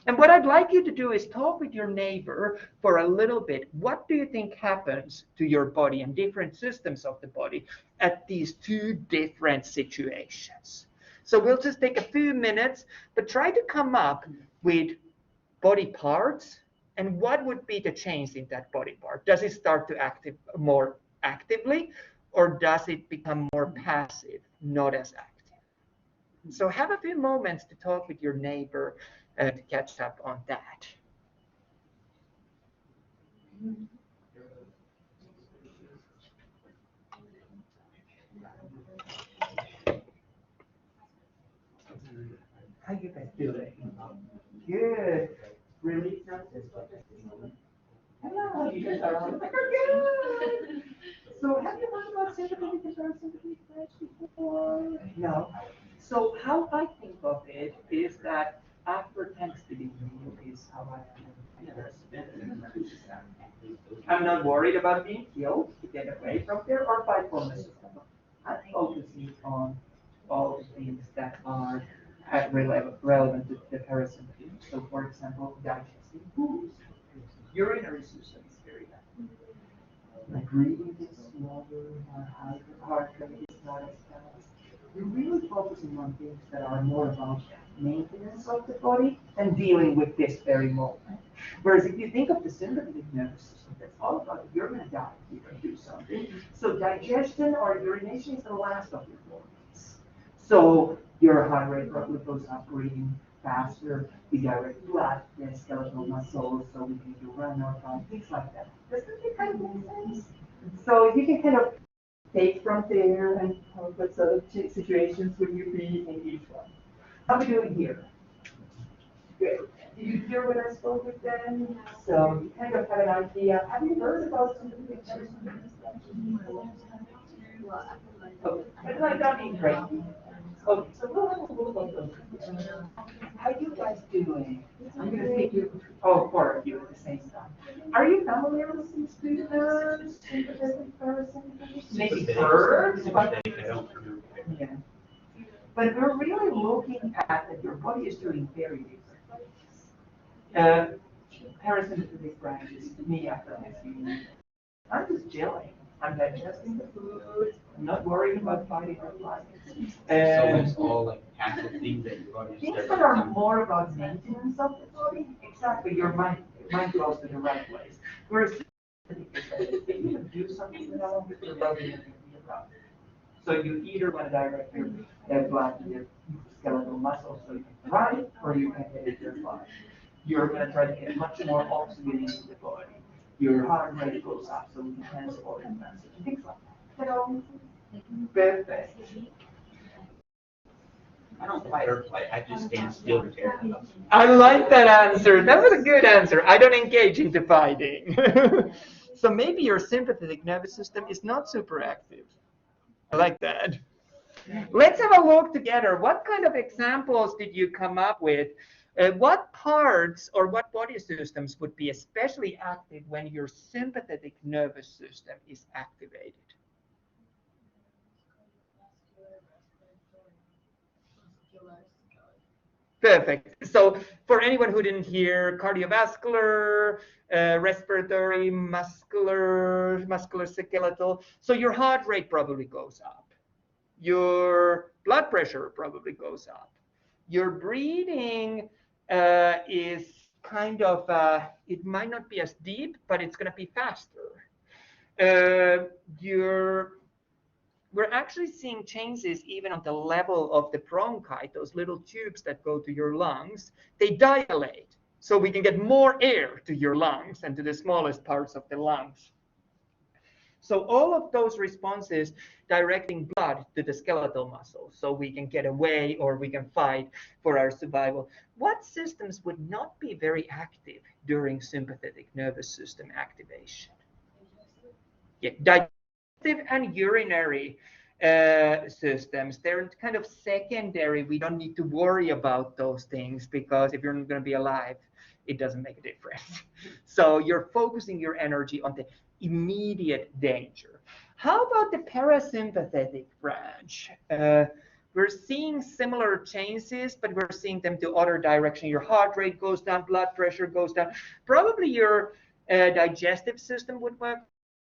And what I'd like you to do is talk with your neighbor for a little bit. What do you think happens to your body and different systems of the body at these two different situations? So we'll just take a few minutes, but try to come up with body parts and what would be the change in that body part. Does it start to active more actively, or does it become more passive, not as active? So have a few moments to talk with your neighbor to catch up on that. How you guys doing? Good. Really? Hello, you guys are all good. So have you heard about sympathetic and parasympathetic branch before? No. So how I think of it is that after Thanksgiving is how I think of it. I'm not worried about being killed to get away from there or fight for myself. I'm focusing on all the things that are relevant to the parasympathetic. So for example, digesting foods. Urinary system is very active. Like breathing is slower, heart rate is not as fast. We're really focusing on things that are more about maintenance of the body and dealing with this very moment. Whereas if you think of the sympathetic nervous system, that's all about you're going to die, you're going to do something. So digestion or urination is the last of your organs. So your heart rate probably goes up, breathing faster, we direct blood, the skeletal muscles, so we can do run or run, things like that. Does that kind of make sense? So you can kind of take from there and what sort of situations would you be in each one? How are we doing here? Good. Did you hear what I spoke with them? So you kind of have an idea. Have you heard about some of the pictures? Okay, but like that being great. Okay, so we'll have a look at those. How are you guys doing? I'm going to take you, oh, four of you at the same time. Are you familiar with these two terms? Sympathetic parasympathetic? Maybe heard, but yeah. But we're really looking at that your body is doing very different things. Parasympathetic branches, me after Thanksgiving. I'm just chilling. I'm digesting the food. I'm not worried about fighting or flying. So it's all like passive things that your body Things that are more about maintenance of the body. Exactly, your mind goes to the right place. Whereas if you do something wrong with your body, you're wrong. So you either want to direct your blood to your skeletal muscles so you can ride, or you can get it your blood. You're going to try to get much more oxygen into the body. Your heart rate goes up so we can transport and message, things like that. Hello? Perfect. I don't fight or flight. I just stand still and tear. I like that answer. That was a good answer. I don't engage into fighting. So maybe your sympathetic nervous system is not super active. I like that. Let's have a look together. What kind of examples did you come up with? What parts or what body systems would be especially active when your sympathetic nervous system is activated? Perfect. So for anyone who didn't hear, cardiovascular, respiratory, musculoskeletal. So your heart rate probably goes up. Your blood pressure probably goes up. Your breathing is kind of, it might not be as deep, but it's going to be faster. We're actually seeing changes even on the level of the bronchi, those little tubes that go to your lungs. They dilate, so we can get more air to your lungs and to the smallest parts of the lungs. So all of those responses directing blood to the skeletal muscles so we can get away or we can fight for our survival. What systems would not be very active during sympathetic nervous system activation? Yeah, digestive and urinary systems. They're kind of secondary. We don't need to worry about those things because if you're not going to be alive, it doesn't make a difference. So you're focusing your energy on the immediate danger. How about the parasympathetic branch? We're seeing similar changes, but we're seeing them to other direction. Your heart rate goes down, blood pressure goes down. Probably your digestive system would work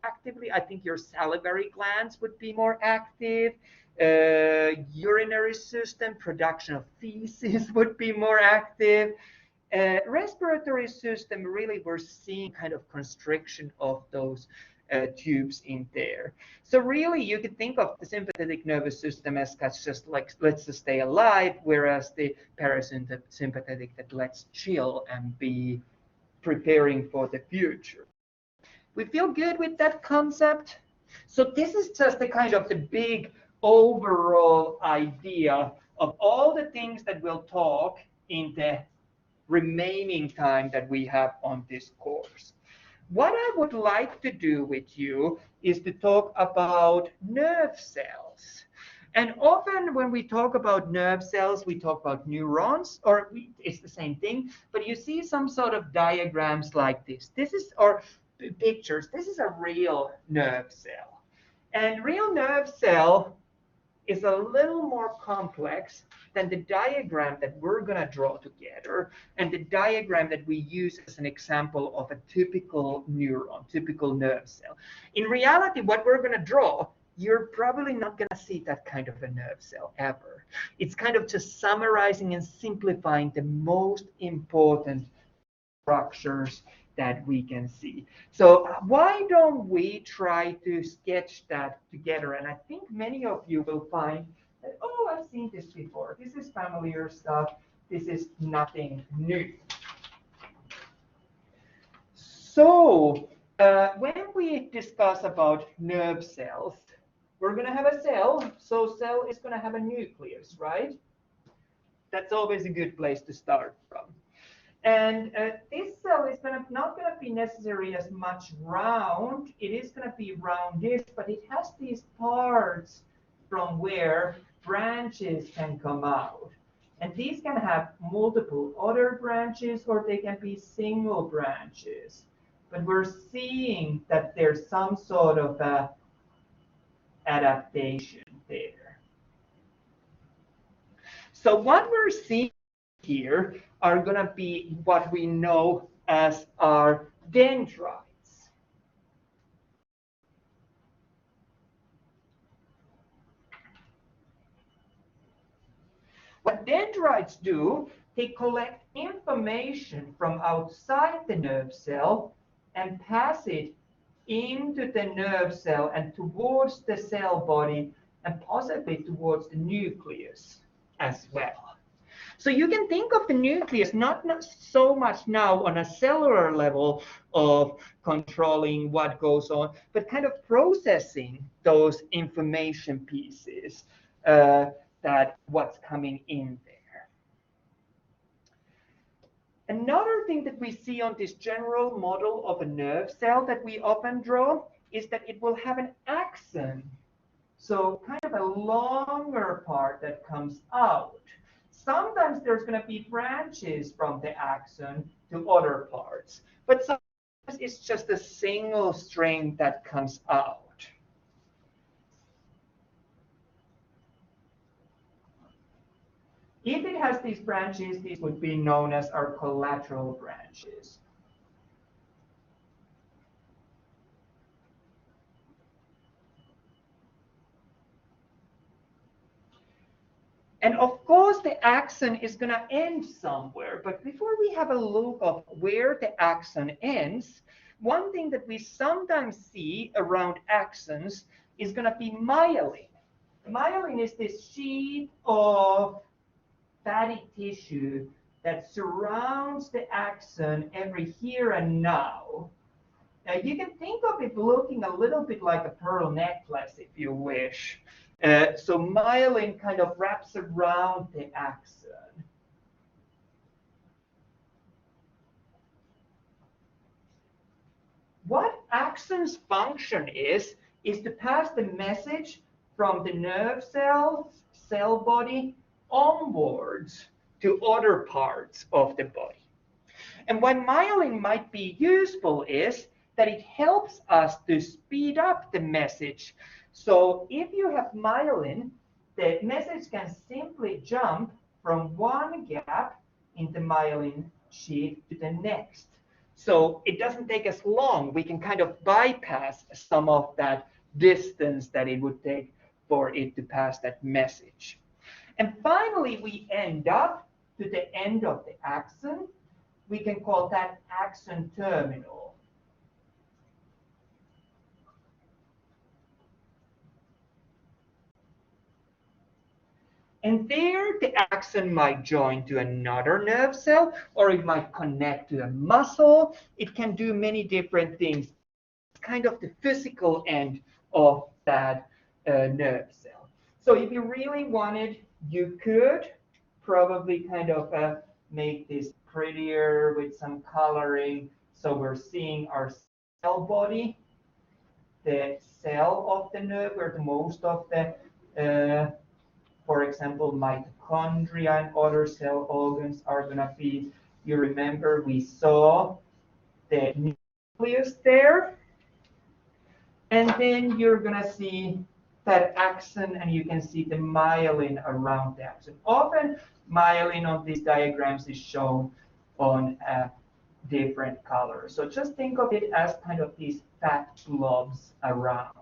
actively. I think your salivary glands would be more active. Urinary system, production of feces would be more active. Respiratory system, really, we're seeing kind of constriction of those tubes in there. So really, you could think of the sympathetic nervous system as just like, let's just stay alive, whereas the parasympathetic that let's chill and be preparing for the future. We feel good with that concept? So this is just the kind of the big overall idea of all the things that we'll talk in the remaining time that we have on this course. What I would like to do with you is to talk about nerve cells. And often when we talk about nerve cells, we talk about neurons, or it's the same thing, but you see some sort of diagrams like this. This is, or pictures, this is a real nerve cell. And real nerve cell is a little more complex than the diagram that we're going to draw together and the diagram that we use as an example of a typical neuron, typical nerve cell. In reality, what we're going to draw, you're probably not going to see that kind of a nerve cell ever. It's kind of just summarizing and simplifying the most important structures that we can see. So why don't we try to sketch that together? And I think many of you will find that, oh, I've seen this before. This is familiar stuff. This is nothing new. So when we discuss about nerve cells, we're going to have a cell. So cell is going to have a nucleus, right? That's always a good place to start from. And this cell is not going to be necessarily as much round. It is going to be roundish, but it has these parts from where branches can come out. And these can have multiple other branches, or they can be single branches. But we're seeing that there's some sort of adaptation there. So what we're seeing here are going to be what we know as our dendrites. What dendrites do, they collect information from outside the nerve cell and pass it into the nerve cell and towards the cell body and possibly towards the nucleus as well. So you can think of the nucleus not so much now on a cellular level of controlling what goes on, but kind of processing those information pieces that what's coming in there. Another thing that we see on this general model of a nerve cell that we often draw is that it will have an axon. So kind of a longer part that comes out. Sometimes there's going to be branches from the axon to other parts, but sometimes it's just a single string that comes out. If it has these branches, these would be known as our collateral branches. And of course, the axon is going to end somewhere. But before we have a look of where the axon ends, one thing that we sometimes see around axons is going to be myelin. Myelin is this sheet of fatty tissue that surrounds the axon every here and now. Now, you can think of it looking a little bit like a pearl necklace, if you wish. So myelin kind of wraps around the axon. What axon's function is to pass the message from the nerve cell body onwards to other parts of the body. And why myelin might be useful is that it helps us to speed up the message. So if you have myelin, the message can simply jump from one gap in the myelin sheath to the next. So it doesn't take as long. We can kind of bypass some of that distance that it would take for it to pass that message. And finally, we end up to the end of the axon. We can call that axon terminal. And there, the axon might join to another nerve cell, or it might connect to a muscle. It can do many different things. It's kind of the physical end of that nerve cell. So if you really wanted, you could probably kind of make this prettier with some coloring. So we're seeing our cell body, the cell of the nerve, where the most of the, for example, mitochondria and other cell organs are going to be. You remember we saw the nucleus there, and then you're going to see that axon, and you can see the myelin around the axon. Often, myelin on these diagrams is shown on a different color. So just think of it as kind of these fat blobs around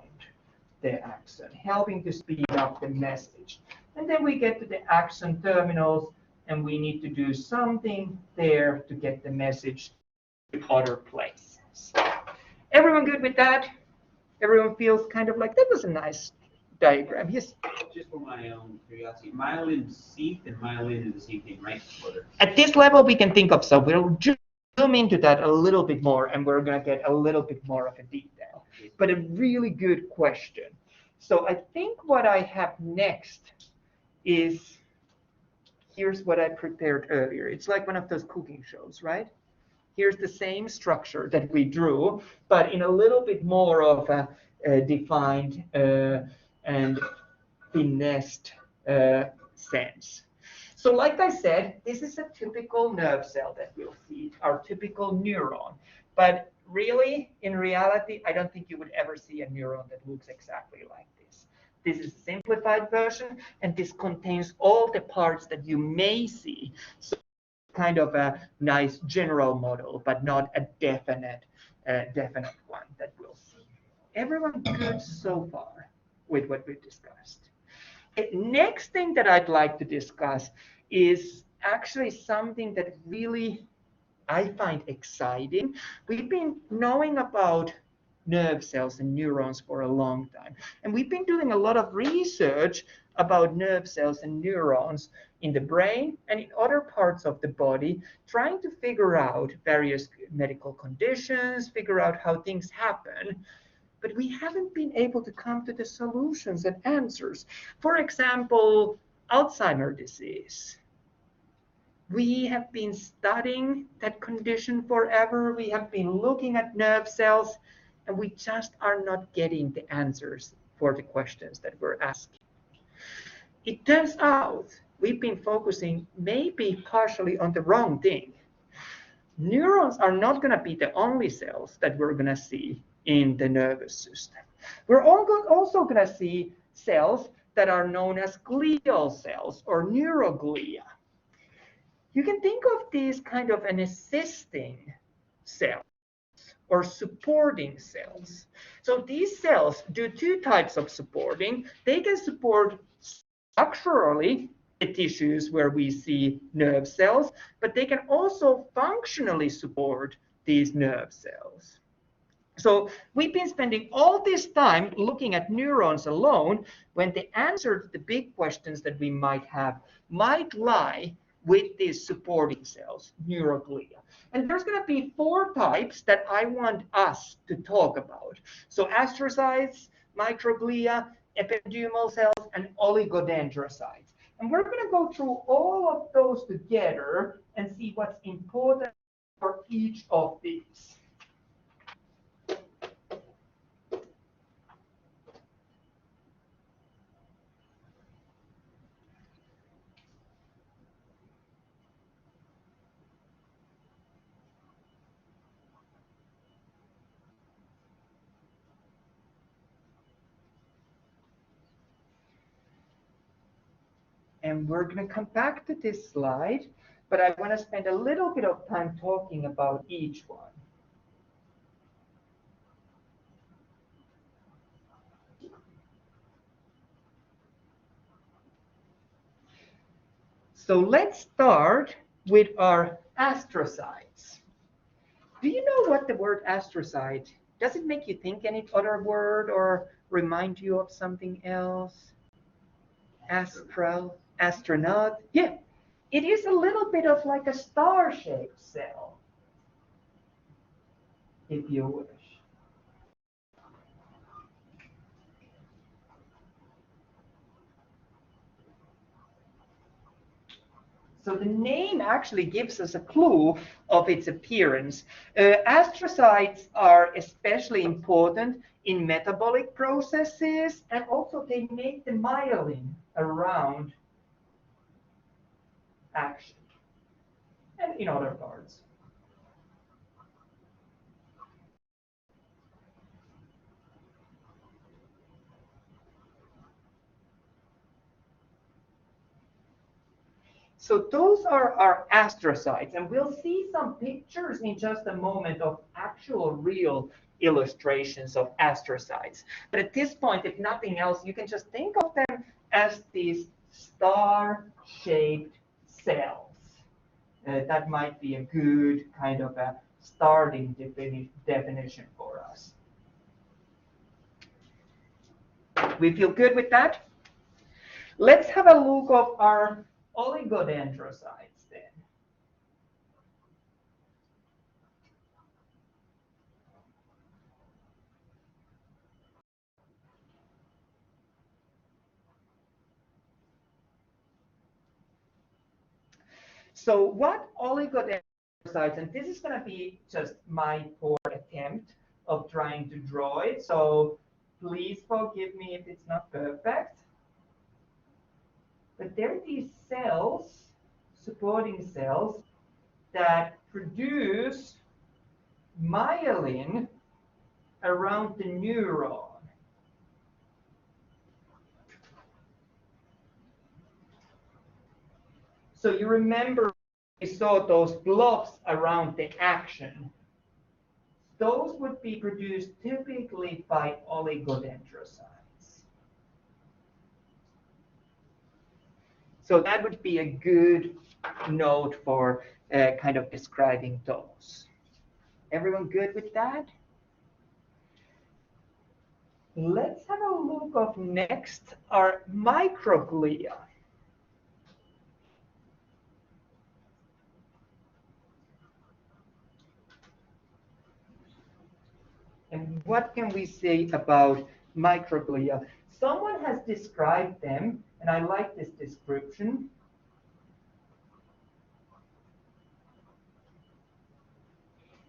the axon, helping to speed up the message. And then we get to the axon terminals, and we need to do something there to get the message to other places. Everyone good with that? Everyone feels kind of like that was a nice diagram. Yes. Just for my own curiosity, myelin sheath and myelin is the same thing, right? At this level, we can think of so. We'll zoom into that a little bit more, and we're going to get a little bit more of a detail. But a really good question. So I think what I have next is, here's what I prepared earlier. It's like one of those cooking shows, right? Here's the same structure that we drew, but in a little bit more of a defined and finessed sense. So like I said, this is a typical nerve cell that we'll see, our typical neuron. But really, in reality, I don't think you would ever see a neuron that looks exactly like this. This is a simplified version, and this contains all the parts that you may see. So kind of a nice general model, but not a definite one that we'll see. Everyone good so far with what we've discussed? The next thing that I'd like to discuss is actually something that really I find exciting. We've been knowing about nerve cells and neurons for a long time, and we've been doing a lot of research about nerve cells and neurons in the brain and in other parts of the body, trying to figure out various medical conditions, figure out how things happen. But we haven't been able to come to the solutions and answers. For example, Alzheimer's disease. We have been studying that condition forever. We have been looking at nerve cells, and we just are not getting the answers for the questions that we're asking. It turns out we've been focusing maybe partially on the wrong thing. Neurons are not going to be the only cells that we're going to see in the nervous system. We're also going to see cells that are known as glial cells or neuroglia. You can think of these kind of an assisting cell or supporting cells. So these cells do two types of supporting. They can support structurally the tissues where we see nerve cells, but they can also functionally support these nerve cells. So we've been spending all this time looking at neurons alone, when the answer to the big questions that we might have might lie with these supporting cells, neuroglia. And there's going to be 4 types that I want us to talk about. So astrocytes, microglia, epidermal cells, and oligodendrocytes. And we're going to go through all of those together and see what's important for each of these. And we're going to come back to this slide, but I want to spend a little bit of time talking about each one. So let's start with our astrocytes. Do you know what the word astrocyte, does it make you think any other word or remind you of something else? Astronaut. Yeah, it is a little bit of like a star-shaped cell, if you wish. So the name actually gives us a clue of its appearance. Astrocytes are especially important in metabolic processes, and also they make the myelin around action and in other parts. So those are our astrocytes, and we'll see some pictures in just a moment of actual real illustrations of astrocytes. But at this point, if nothing else, you can just think of them as these star-shaped cells. That might be a good kind of a starting definition for us. We feel good with that? Let's have a look of our oligodendrocytes then. So what oligodendrocytes, and this is going to be just my poor attempt of trying to draw it, so please forgive me if it's not perfect. But there are these cells, supporting cells, that produce myelin around the neuron. So you remember we saw those blobs around the action. Those would be produced typically by oligodendrocytes. So that would be a good note for kind of describing those. Everyone good with that? Let's have a look of next our microglia. And what can we say about microglia? Someone has described them, and I like this description.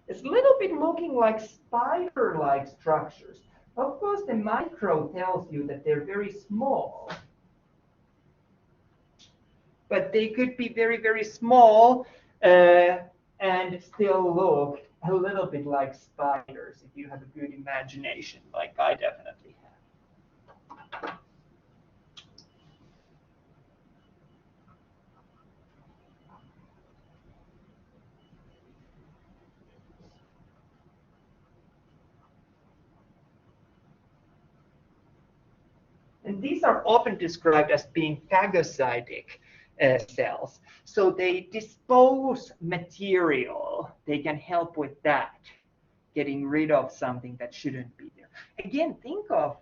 It's a little bit looking like spider-like structures. Of course, the micro tells you that they're very small. But they could be very, very small and still look a little bit like spiders if you have a good imagination, like I definitely have. And these are often described as being phagocytic cells. So they dispose material. They can help with that, getting rid of something that shouldn't be there. Again, think of,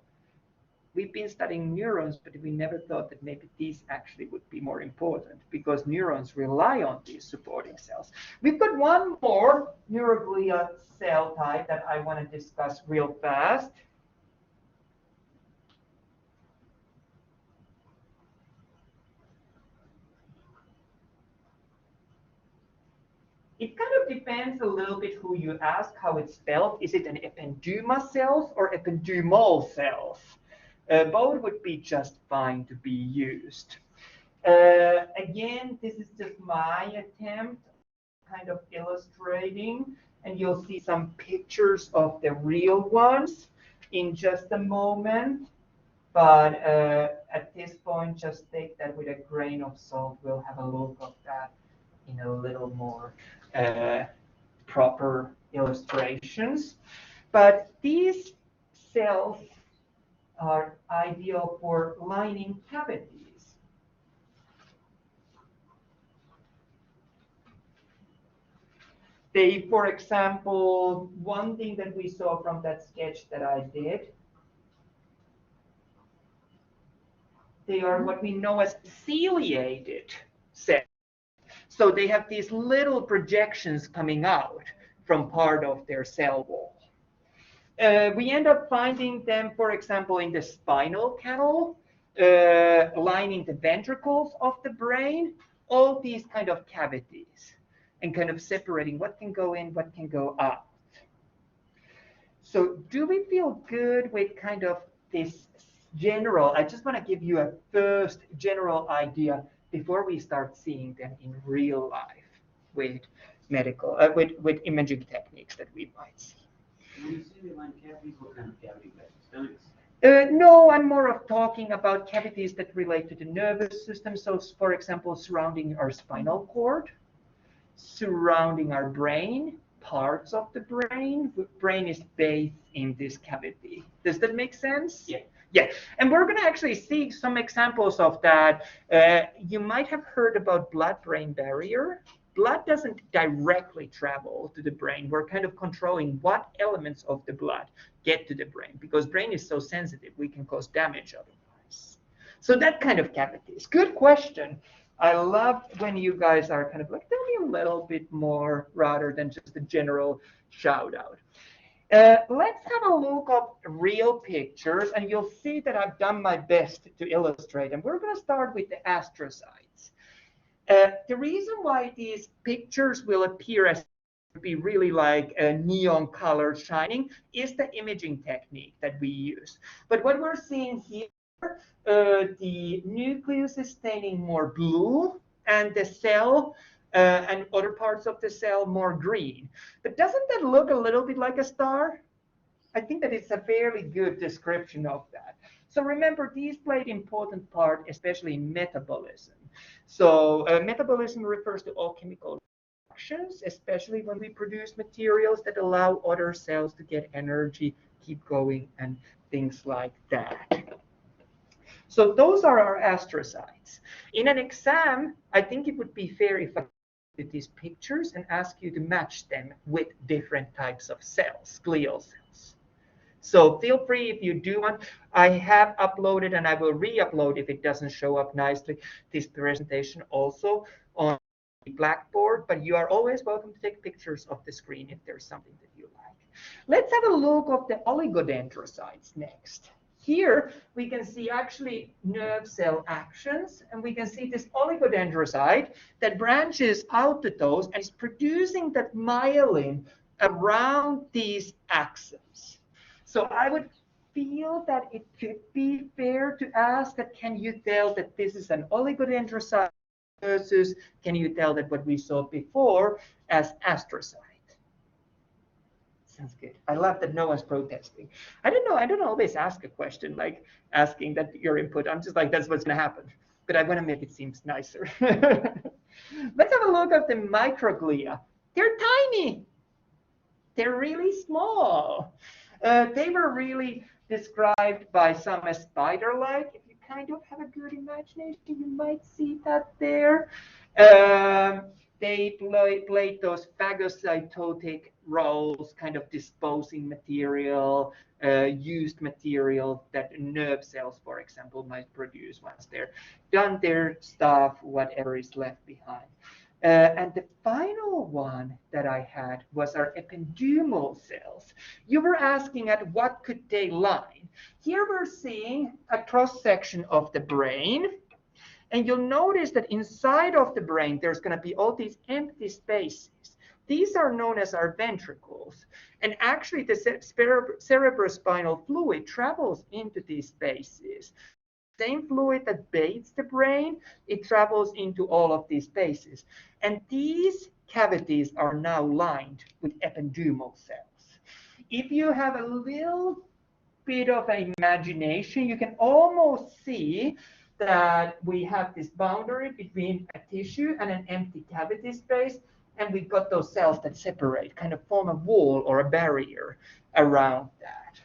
we've been studying neurons, but we never thought that maybe these actually would be more important because neurons rely on these supporting cells. We've got one more neuroglia cell type that I want to discuss real fast. It kind of depends a little bit who you ask, how it's spelled. Is it an ependyma cells or ependymal cells? Both would be just fine to be used. Again, this is just my attempt kind of illustrating, and you'll see some pictures of the real ones in just a moment. But at this point, just take that with a grain of salt. We'll have a look at that in a little more proper illustrations. But these cells are ideal for lining cavities. They, for example, one thing that we saw from that sketch that I did, they are what we know as ciliated cells. So they have these little projections coming out from part of their cell wall. We end up finding them, for example, in the spinal canal, lining the ventricles of the brain, all these kind of cavities and kind of separating what can go in, what can go out. So do we feel good with kind of this general? I just want to give you a first general idea before we start seeing them in real life with medical, with imaging techniques that we might see. When you say they line cavities, what kind of cavity? Like stomachs? No, I'm more of talking about cavities that relate to the nervous system. So, for example, surrounding our spinal cord, surrounding our brain, parts of the brain. The brain is bathed in this cavity. Does that make sense? Yeah. Yeah, and we're going to actually see some examples of that. You might have heard about blood-brain barrier. Blood doesn't directly travel to the brain. We're kind of controlling what elements of the blood get to the brain because brain is so sensitive, we can cause damage otherwise. So that kind of cavities. Good question. I love when you guys are kind of like, tell me a little bit more rather than just a general shout out. Let's have a look at real pictures, and you'll see that I've done my best to illustrate. And we're going to start with the astrocytes. The reason why these pictures will appear as be really like a neon color shining is the imaging technique that we use. But what we're seeing here, the nucleus is staining more blue, and the cell and other parts of the cell more green. But doesn't that look a little bit like a star? I think that it's a fairly good description of that. So remember, these play an important part, especially in metabolism. So metabolism refers to all chemical reactions, especially when we produce materials that allow other cells to get energy, keep going, and things like that. So those are our astrocytes. In an exam, I think it would be fair if I with these pictures and ask you to match them with different types of cells, glial cells. So feel free if you do want. I have uploaded and I will re-upload if it doesn't show up nicely this presentation also on the Blackboard, but you are always welcome to take pictures of the screen if there's something that you like. Let's have a look at the oligodendrocytes next. Here we can see actually nerve cell actions, and we can see this oligodendrocyte that branches out to those and is producing that myelin around these axons. So I would feel that it could be fair to ask that can you tell that this is an oligodendrocyte versus can you tell that what we saw before as astrocyte? Sounds good. I love that no one's protesting. I don't know. I don't always ask a question like asking that your input. I'm just like, that's what's going to happen. But I want to make it seem nicer. Let's have a look at the microglia. They're tiny. They're really small. They were really described by some as spider-like. If you kind of have a good imagination, you might see that there. They played those phagocytotic roles, kind of disposing material, used material that nerve cells, for example, might produce once they're done their stuff, whatever is left behind. And the final one that I had was our ependymal cells. You were asking at what could they line. Here we're seeing a cross-section of the brain. And you'll notice that inside of the brain, there's going to be all these empty spaces. These are known as our ventricles. And actually, the cerebrospinal fluid travels into these spaces. Same fluid that bathes the brain, it travels into all of these spaces. And these cavities are now lined with ependymal cells. If you have a little bit of an imagination, you can almost see that we have this boundary between a tissue and an empty cavity space, and we've got those cells that separate, kind of form a wall or a barrier around that.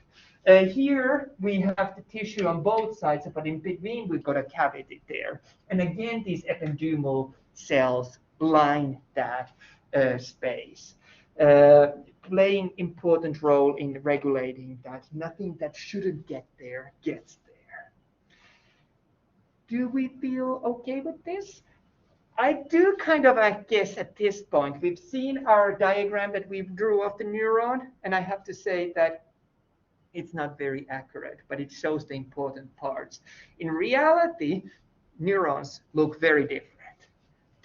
Here we have the tissue on both sides, but in between we've got a cavity there. And again, these ependymal cells line that space, playing important role in regulating that. Nothing that shouldn't get there gets there. Do we feel okay with this? I do kind of, I guess, at this point, we've seen our diagram that we drew of the neuron, and I have to say that it's not very accurate, but it shows the important parts. In reality, neurons look very different.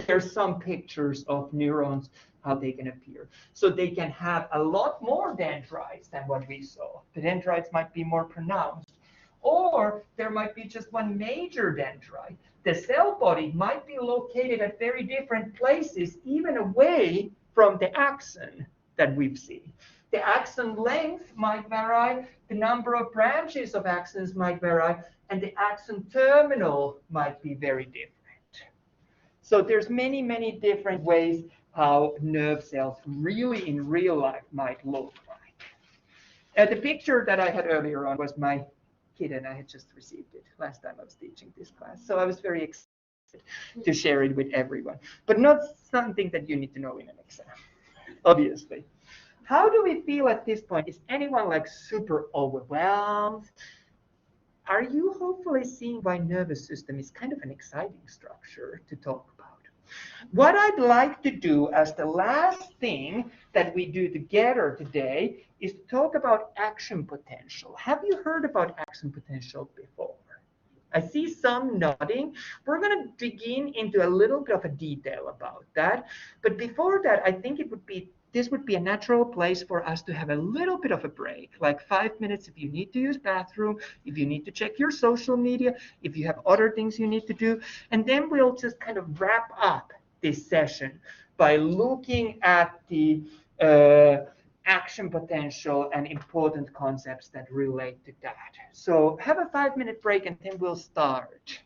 There's some pictures of neurons, how they can appear. So they can have a lot more dendrites than what we saw. The dendrites might be more pronounced. Or there might be just one major dendrite. The cell body might be located at very different places, even away from the axon that we've seen. The axon length might vary, the number of branches of axons might vary, and the axon terminal might be very different. So there's many, many different ways how nerve cells really in real life might look like. The picture that I had earlier on was my kid, and I had just received it last time I was teaching this class. So I was very excited to share it with everyone, but not something that you need to know in an exam, obviously. How do we feel at this point? Is anyone like super overwhelmed? Are you hopefully seeing why nervous system is kind of an exciting structure to talk about? What I'd like to do as the last thing that we do together today is to talk about action potential. Have you heard about action potential before? I see some nodding. We're going to begin into a little bit of a detail about that. But before that, I think this would be a natural place for us to have a little bit of a break, like 5 minutes if you need to use bathroom, if you need to check your social media, if you have other things you need to do. And then we'll just kind of wrap up this session by looking at the action potential and important concepts that relate to that. So have a 5-minute break and then we'll start.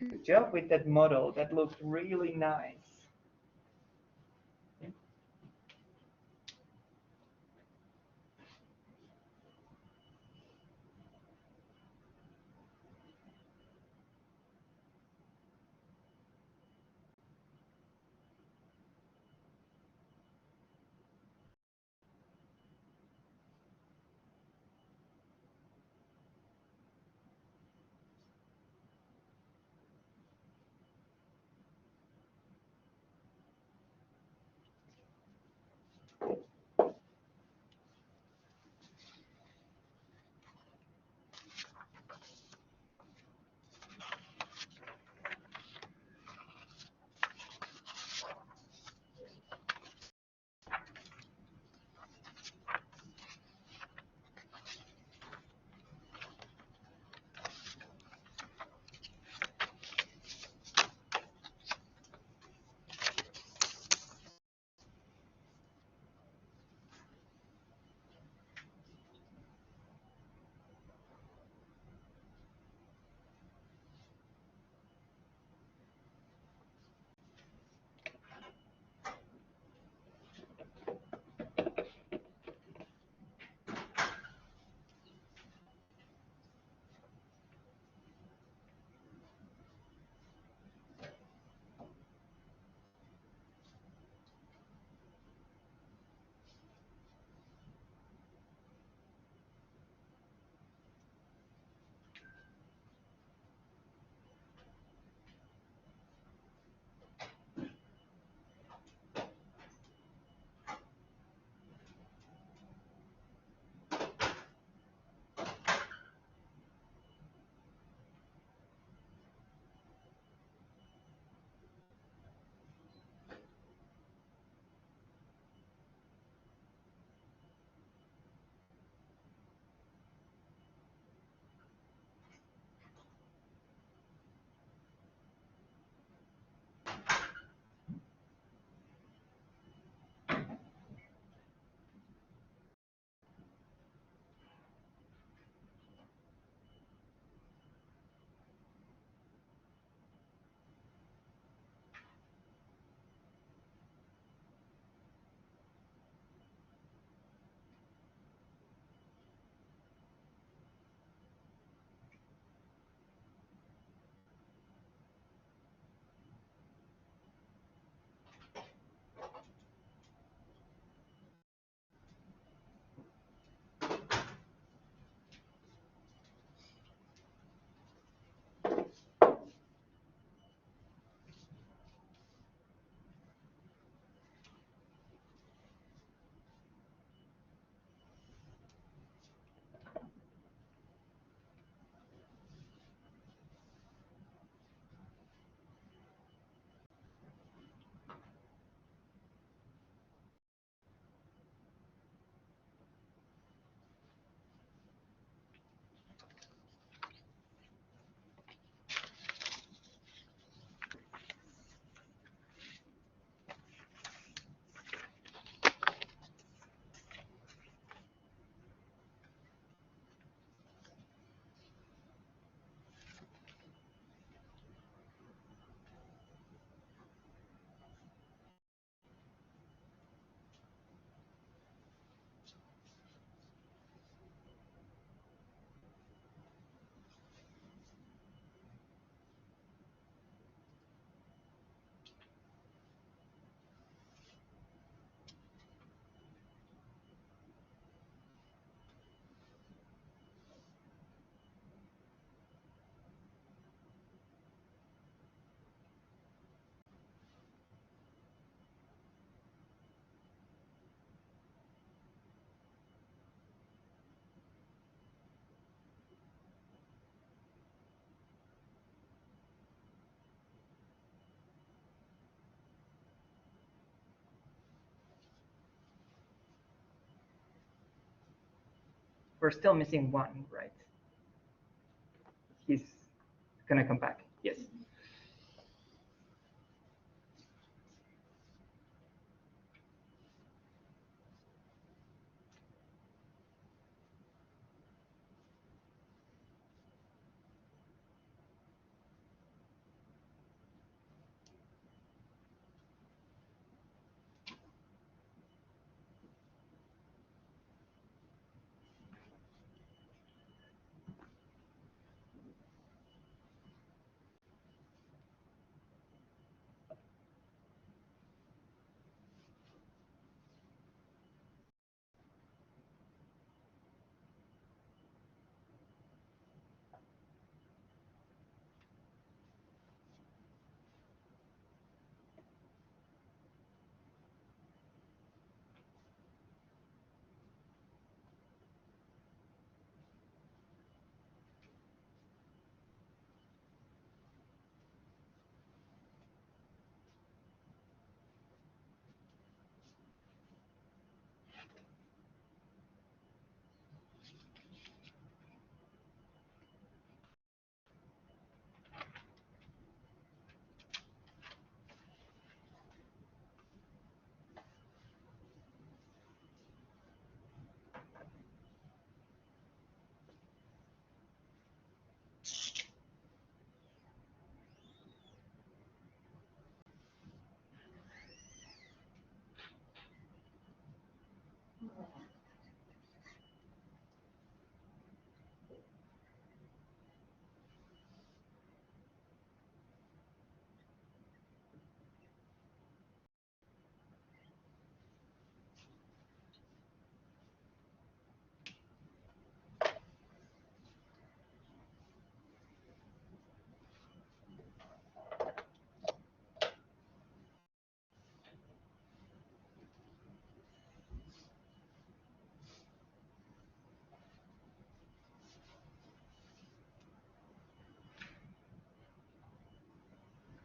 Good job with that model. That looked really nice. We're still missing one, right? He's gonna come back. Yes.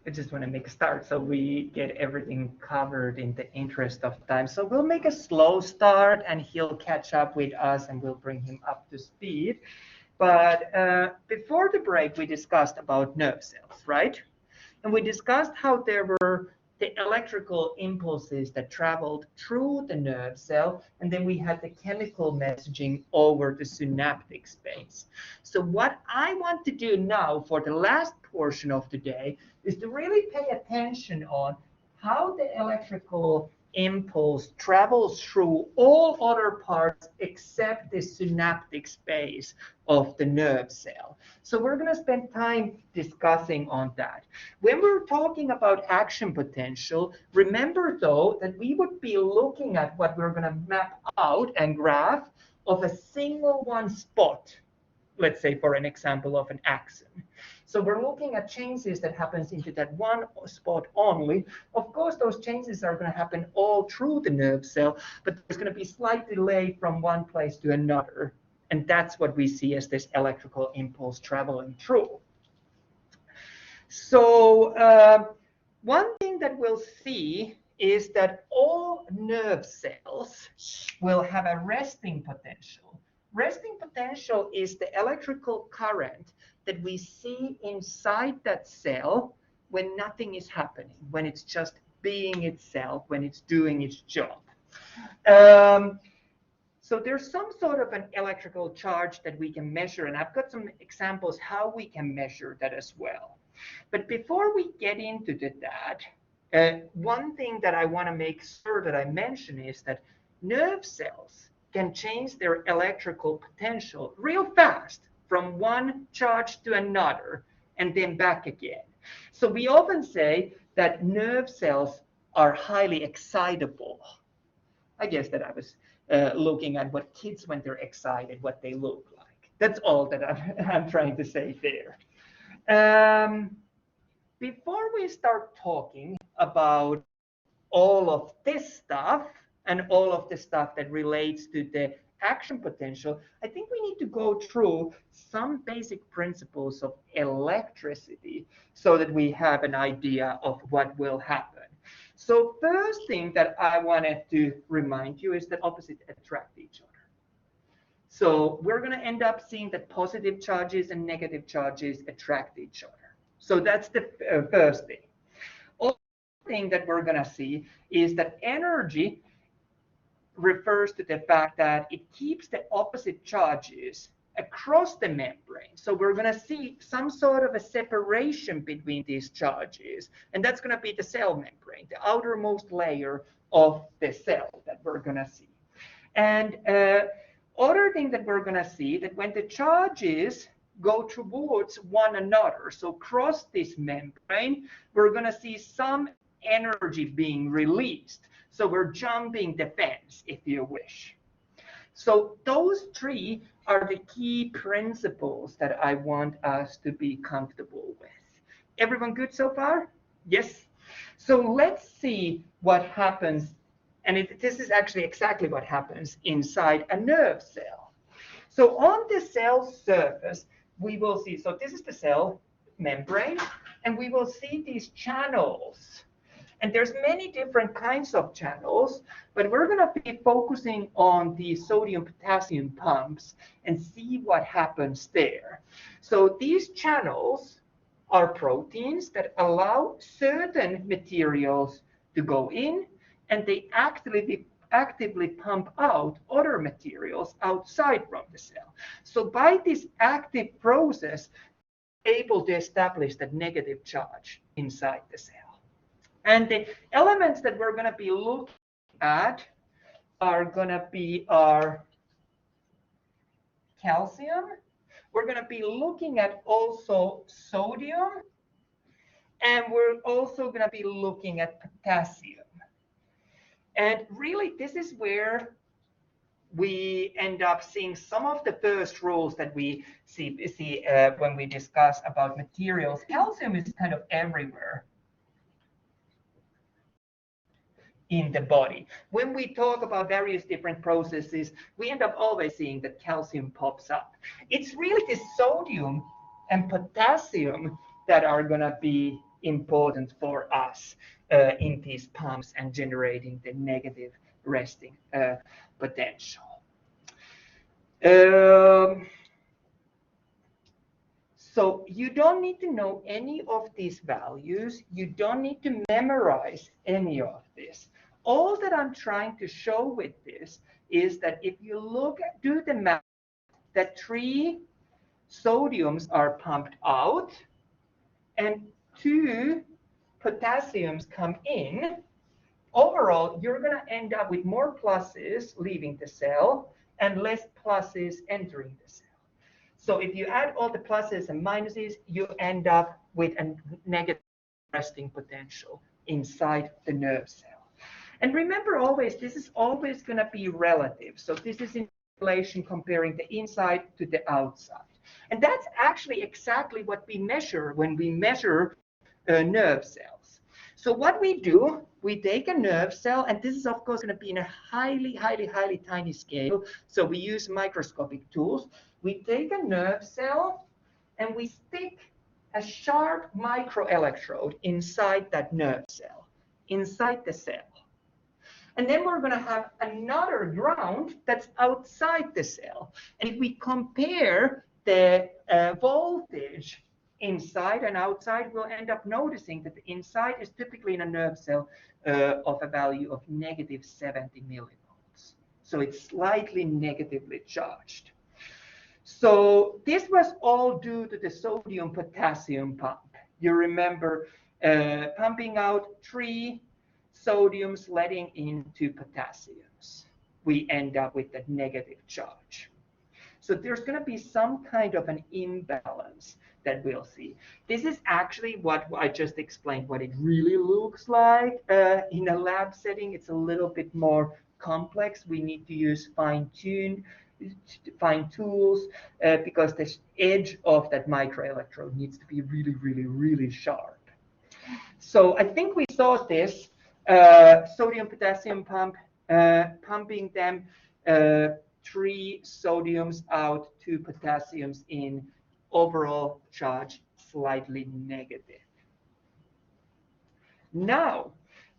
I just want to make a start so we get everything covered in the interest of time. So we'll make a slow start and he'll catch up with us and we'll bring him up to speed. But before the break, we discussed about nerve cells, right? And we discussed how there were the electrical impulses that traveled through the nerve cell, and then we had the chemical messaging over the synaptic space. So what I want to do now for the last portion of the day is to really pay attention on how the electrical impulse travels through all other parts except the synaptic space of the nerve cell. So we're going to spend time discussing on that. When we're talking about action potential, remember though that we would be looking at what we're going to map out and graph of a single one spot, let's say for an example of an axon. So we're looking at changes that happens into that one spot only. Of course, those changes are going to happen all through the nerve cell, but there's going to be slight delay from one place to another. And that's what we see as this electrical impulse traveling through. So one thing that we'll see is that all nerve cells will have a resting potential. Resting potential is the electrical current that we see inside that cell when nothing is happening, when it's just being itself, when it's doing its job. So there's some sort of an electrical charge that we can measure, and I've got some examples how we can measure that as well. But before we get into that, one thing that I want to make sure that I mention is that nerve cells can change their electrical potential real fast from one charge to another and then back again. So we often say that nerve cells are highly excitable. I guess that I was looking at what kids, when they're excited, what they look like. That's all that I'm trying to say there. Before we start talking about all of this stuff and all of the stuff that relates to the action potential, I think we need to go through some basic principles of electricity so that we have an idea of what will happen. So first thing that I wanted to remind you is that opposites attract each other. So we're going to end up seeing that positive charges and negative charges attract each other. So that's the first thing. Other thing that we're going to see is that energy refers to the fact that it keeps the opposite charges across the membrane. So we're going to see some sort of a separation between these charges, and that's going to be the cell membrane, the outermost layer of the cell that we're going to see. And other thing that we're going to see that when the charges go towards one another, so cross this membrane, we're going to see some energy being released. So we're jumping the fence, if you wish. So those three are the key principles that I want us to be comfortable with. Everyone good so far? Yes. So let's see what happens. And this is actually exactly what happens inside a nerve cell. So on the cell surface, we will see, so this is the cell membrane, and we will see these channels. And there's many different kinds of channels, but we're going to be focusing on the sodium-potassium pumps and see what happens there. So these channels are proteins that allow certain materials to go in, and they actively pump out other materials outside from the cell. So by this active process, we're able to establish that negative charge inside the cell. And the elements that we're going to be looking at are going to be our calcium. We're going to be looking at also sodium, and we're also going to be looking at potassium. And really, this is where we end up seeing some of the first rules that we see when we discuss about materials. Calcium is kind of everywhere in the body. When we talk about various different processes, we end up always seeing that calcium pops up. It's really the sodium and potassium that are going to be important for us in these pumps and generating the negative resting potential. So you don't need to know any of these values. You don't need to memorize any of this. All that I'm trying to show with this is that if you do the math, that 3 sodiums are pumped out and 2 potassiums come in, overall, you're going to end up with more pluses leaving the cell and less pluses entering the cell. So if you add all the pluses and minuses, you end up with a negative resting potential inside the nerve cell. And remember always, this is always going to be relative. So this is in relation comparing the inside to the outside. And that's actually exactly what we measure when we measure nerve cells. So what we do, we take a nerve cell, and this is of course going to be in a highly, highly, highly tiny scale. So we use microscopic tools. We take a nerve cell and we stick a sharp microelectrode inside that nerve cell, inside the cell. And then we're going to have another ground that's outside the cell. And if we compare the voltage inside and outside, we'll end up noticing that the inside is typically in a nerve cell of a value of negative 70 millivolts. So it's slightly negatively charged. So this was all due to the sodium-potassium pump. You remember pumping out 3 sodiums letting into potassiums. We end up with that negative charge. So there's going to be some kind of an imbalance that we'll see. This is actually what I just explained, what it really looks like in a lab setting. It's a little bit more complex. We need to use fine tools because the edge of that microelectrode needs to be really, really, really sharp. So I think we saw this sodium-potassium pump, pumping them 3 sodiums out, 2 potassiums in, overall charge slightly negative. Now,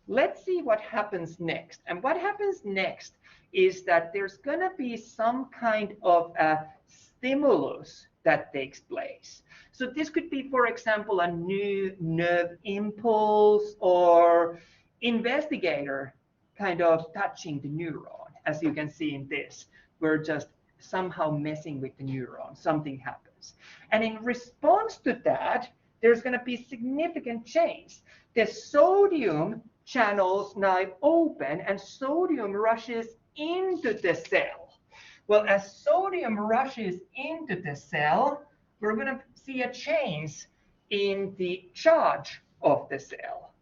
Let's see what happens next. And what happens next is that there's going to be some kind of a stimulus that takes place. So this could be, for example, a new nerve impulse or investigator kind of touching the neuron. As you can see in this, we're just somehow messing with the neuron. Something happens. And in response to that, there's going to be significant change. The sodium channels now open and sodium rushes into the cell. Well, as sodium rushes into the cell, we're going to see a change in the charge of the cell,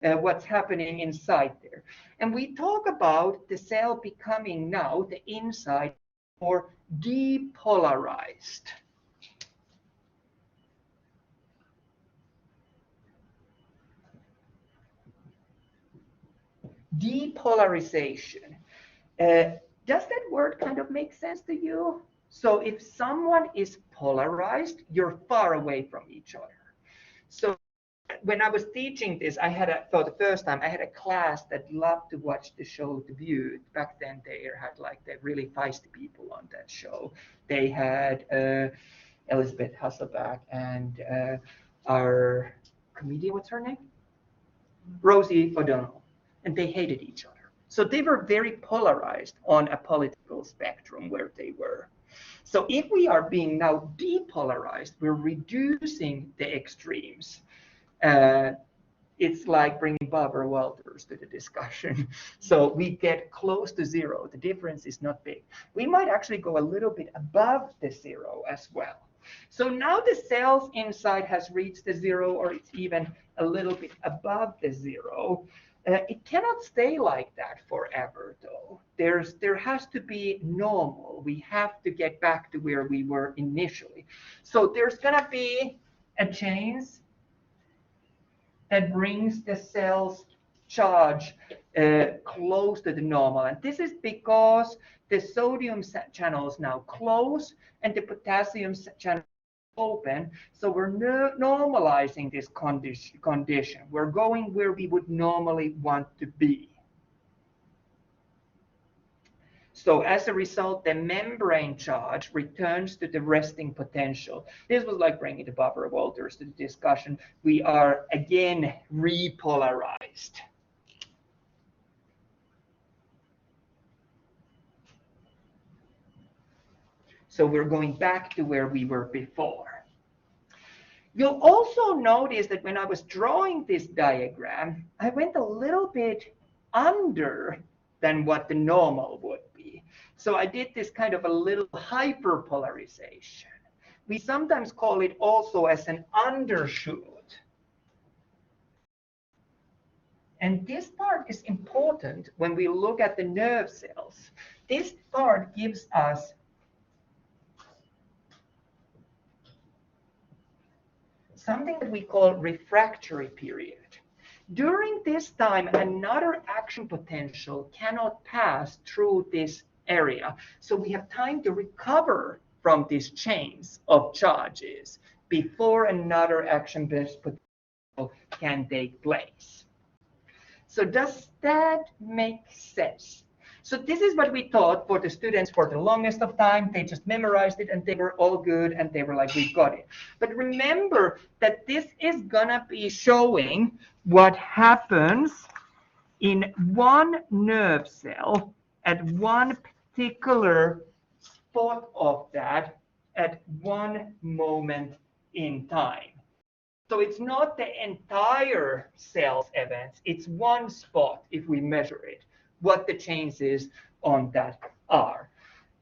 what's happening inside there. And we talk about the cell becoming now, the inside, more depolarized. Depolarization. Does that word kind of make sense to you? So if someone is polarized, you're far away from each other. So when I was teaching this, for the first time, I had a class that loved to watch the show The View. Back then, they had like the really feisty people on that show. They had Elizabeth Hasselbeck and our comedian, what's her name? Rosie O'Donnell. And they hated each other. So they were very polarized on a political spectrum where they were. So if we are being now depolarized, we're reducing the extremes. It's like bringing Barbara Walters to the discussion. So we get close to zero. The difference is not big. We might actually go a little bit above the zero as well. So now the cells inside has reached the zero, or it's even a little bit above the zero. It cannot stay like that forever, though. There has to be normal. We have to get back to where we were initially. So there's going to be a change that brings the cell's charge close to the normal. And this is because the sodium channels now close and the potassium channel open. So we're normalizing this condition. We're going where we would normally want to be. So as a result, the membrane charge returns to the resting potential. This was like bringing the Barbara Walters to the discussion. We are again repolarized. So we're going back to where we were before. You'll also notice that when I was drawing this diagram, I went a little bit under than what the normal would be. So I did this kind of a little hyperpolarization. We sometimes call it also as an undershoot. And this part is important when we look at the nerve cells. This part gives us something that we call refractory period. During this time, another action potential cannot pass through this area. So we have time to recover from these chains of charges before another action potential can take place. So does that make sense? So this is what we taught for the students for the longest of time. They just memorized it and they were all good and they were like, we got it. But remember that this is gonna be showing what happens in one nerve cell at one particular spot of that at one moment in time. So it's not the entire cell's events, it's one spot if we measure it, what the changes on that are.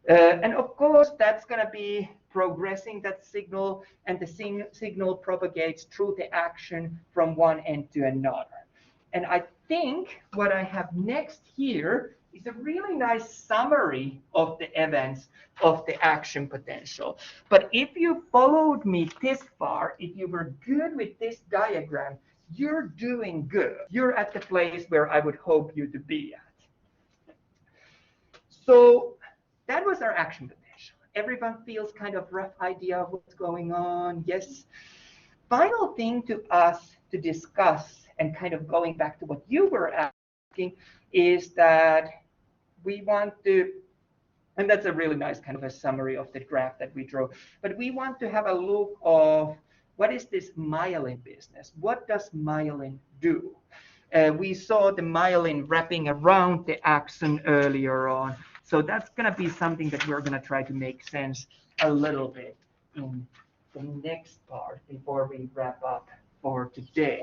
And of course, that's going to be progressing that signal, and the signal propagates through the action from one end to another. And I think what I have next here is a really nice summary of the events of the action potential. But if you followed me this far, if you were good with this diagram, you're doing good. You're at the place where I would hope you to be at. So that was our action potential. Everyone feels kind of rough idea of what's going on. Yes. Final thing to us to discuss and kind of going back to what you were asking, is that we want to, and that's a really nice kind of a summary of the graph that we drew, but we want to have a look of what is this myelin business? What does myelin do? We saw the myelin wrapping around the axon earlier on. So that's going to be something that we're going to try to make sense a little bit in the next part before we wrap up for today.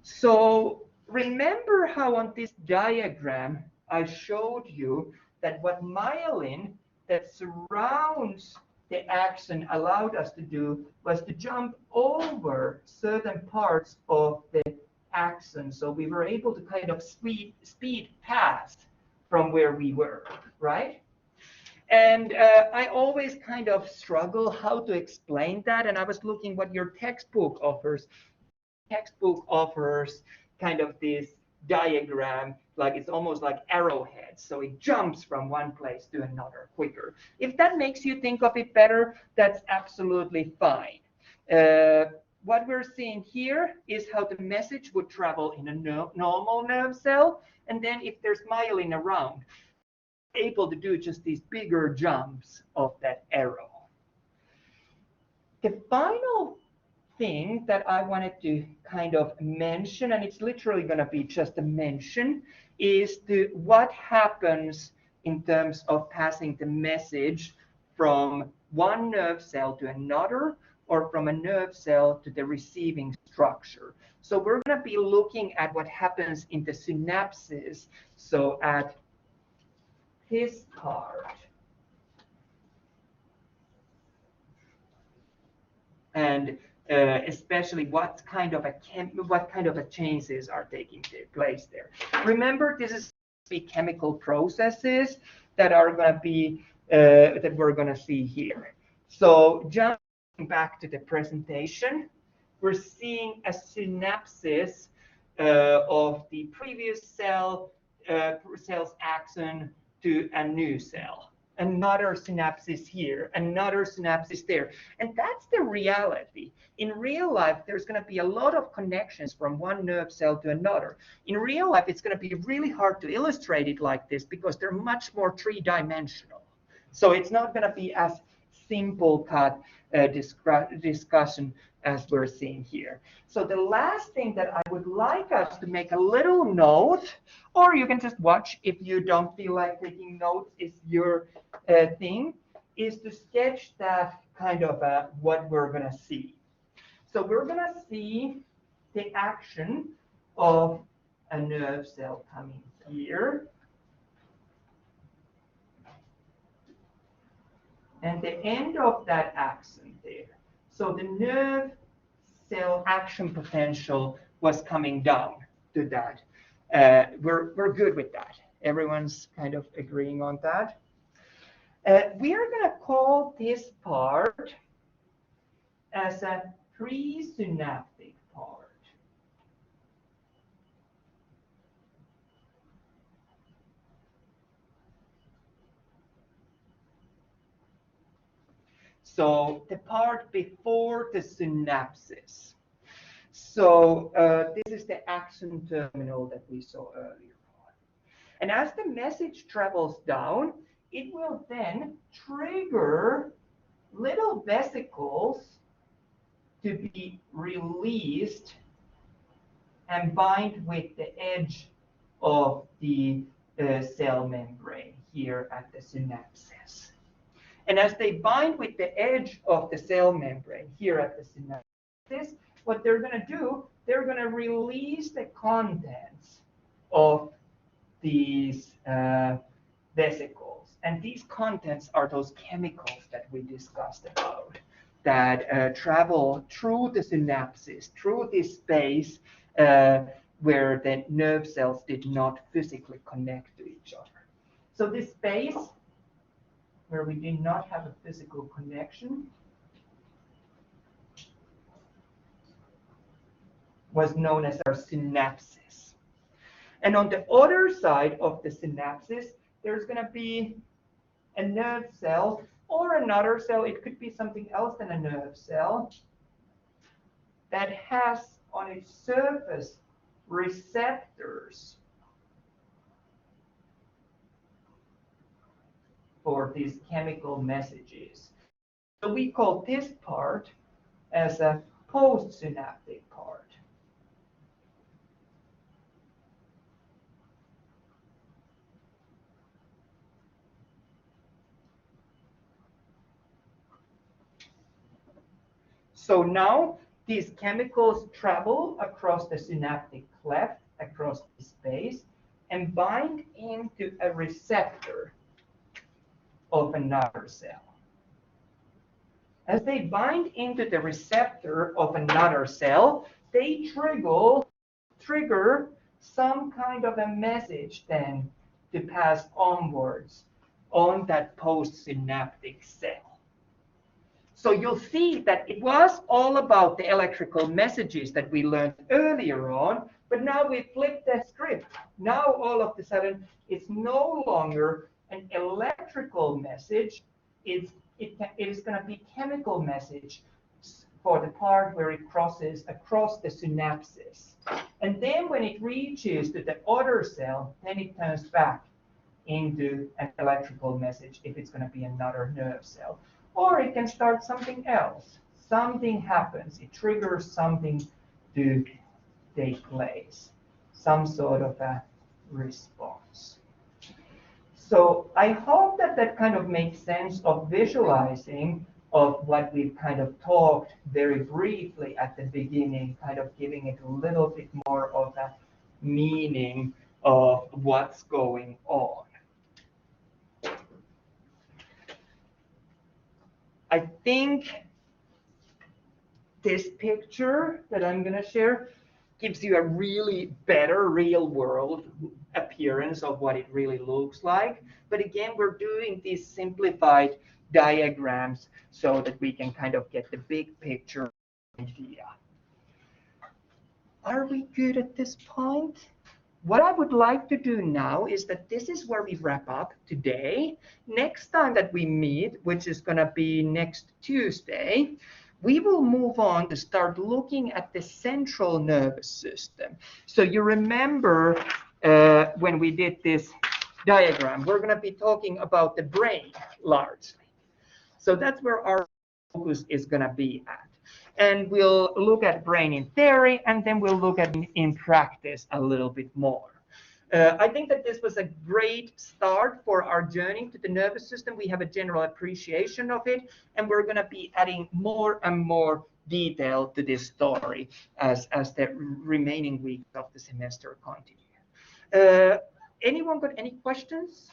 So remember how on this diagram I showed you that what myelin that surrounds the axon allowed us to do was to jump over certain parts of the axon. So we were able to kind of speed past from where we were, right? And I always kind of struggle how to explain that. And I was looking what your textbook offers. Textbook offers kind of this diagram, like it's almost like arrowheads. So it jumps from one place to another quicker. If that makes you think of it better, that's absolutely fine. What we're seeing here is how the message would travel in a normal nerve cell. And then if there's myelin around, able to do just these bigger jumps of that arrow. The final thing that I wanted to kind of mention, and it's literally going to be just a mention, is what happens in terms of passing the message from one nerve cell to another, or from a nerve cell to the receiving structure. So we're going to be looking at what happens in the synapses. So at this part. And especially what kind of a changes are taking place there. Remember, this is chemical processes that are going to be that we're going to see here. So jumping back to the presentation, we're seeing a synapsis of the previous cell's axon to a new cell. Another synapsis here, another synapsis there. And that's the reality. In real life, there's going to be a lot of connections from one nerve cell to another. In real life, it's going to be really hard to illustrate it like this because they're much more three-dimensional. So it's not going to be as simple cut discussion as we're seeing here. So the last thing that I would like us to make a little note, or you can just watch if you don't feel like taking notes, is your thing, is to sketch that kind of what we're going to see. So we're going to see the action of a nerve cell coming here. And the end of that axon there. So the nerve cell action potential was coming down to that. We're good with that. Everyone's kind of agreeing on that. We are going to call this part as a presynaptic part. So the part before the synapsis. So this is the axon terminal that we saw earlier on. And as the message travels down, it will then trigger little vesicles to be released and bind with the edge of the cell membrane here at the synapses. And as they bind with the edge of the cell membrane here at the synapses, what they're going to do, they're going to release the contents of these vesicles. And these contents are those chemicals that we discussed about that travel through the synapses, through this space where the nerve cells did not physically connect to each other. So this space where we did not have a physical connection was known as our synapsis. And on the other side of the synapsis, there's going to be a nerve cell or another cell. It could be something else than a nerve cell that has on its surface receptors for these chemical messages. So we call this part as a postsynaptic part. So now these chemicals travel across the synaptic cleft, across the space, and bind into a receptor of another cell. As they bind into the receptor of another cell, they trigger some kind of a message then to pass onwards on that postsynaptic cell. So you'll see that it was all about the electrical messages that we learned earlier on, but now we flip the script. Now all of a sudden, it's no longer an electrical message, it is going to be chemical message for the part where it crosses across the synapses. And then when it reaches to the other cell, then it turns back into an electrical message if it's going to be another nerve cell. Or it can start something else. Something happens. It triggers something to take place. Some sort of a response. So I hope that that kind of makes sense of visualizing of what we've kind of talked very briefly at the beginning, kind of giving it a little bit more of a meaning of what's going on. I think this picture that I'm going to share gives you a really better real world appearance of what it really looks like. But again, we're doing these simplified diagrams so that we can kind of get the big picture idea. Are we good at this point? What I would like to do now is that this is where we wrap up today. Next time that we meet, which is going to be next Tuesday, we will move on to start looking at the central nervous system. So you remember when we did this diagram, we're going to be talking about the brain largely. So that's where our focus is going to be at. And we'll look at brain in theory, and then we'll look at in practice a little bit more. I think that this was a great start for our journey to the nervous system. We have a general appreciation of it, and we're going to be adding more and more detail to this story as the remaining weeks of the semester continue. Anyone got any questions?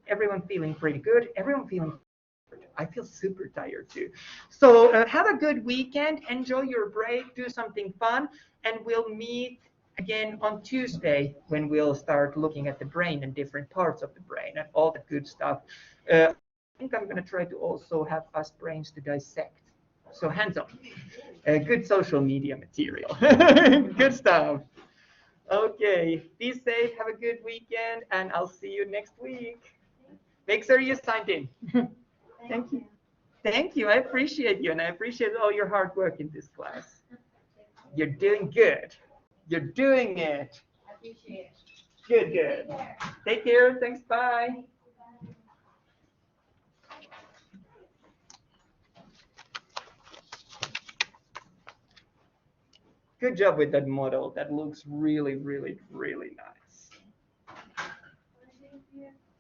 Everyone feeling pretty good? Everyone feeling I feel super tired too. So have a good weekend. Enjoy your break. Do something fun. And we'll meet again on Tuesday when we'll start looking at the brain and different parts of the brain and all the good stuff. I think I'm going to try to also have us brains to dissect. So hands on. Good social media material. Good stuff. Okay. Be safe. Have a good weekend. And I'll see you next week. Make sure you signed in. Thank you. Thank you. I appreciate you, and I appreciate all your hard work in this class. You're doing good. You're doing it. I appreciate it. Good, good. Take care. Thanks. Bye. Good job with that model. That looks really, really, really nice.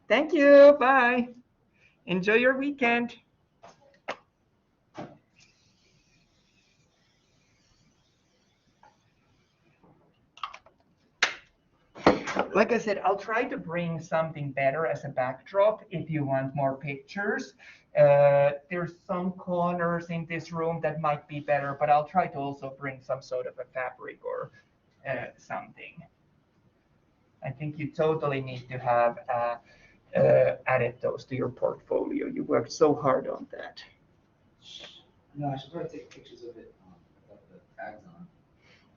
Thank you. Bye. Enjoy your weekend. Like I said, I'll try to bring something better as a backdrop if you want more pictures. There's some corners in this room that might be better, but I'll try to also bring some sort of a fabric or something. I think you totally need to have added those to your portfolio. You worked so hard on that. No, I should probably take pictures of it with the tags on.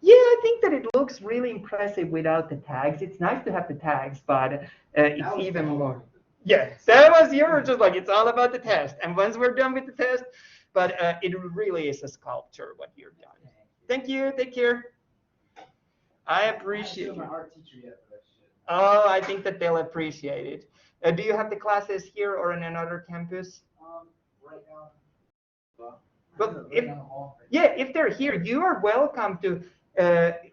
Yeah, I think that it looks really impressive without the tags. It's nice to have the tags, but it's even more. Yeah, that was yours. Just like it's all about the test. And once we're done with the test, but it really is a sculpture what you're done. Thank you. Take care. I I appreciate haven't it. my art teacher yet, but I should. Oh, I think that they'll appreciate it. Do you have the classes here or in another campus? Right now, well, Well, right if, down the hall. Right yeah, if they're here, you are welcome to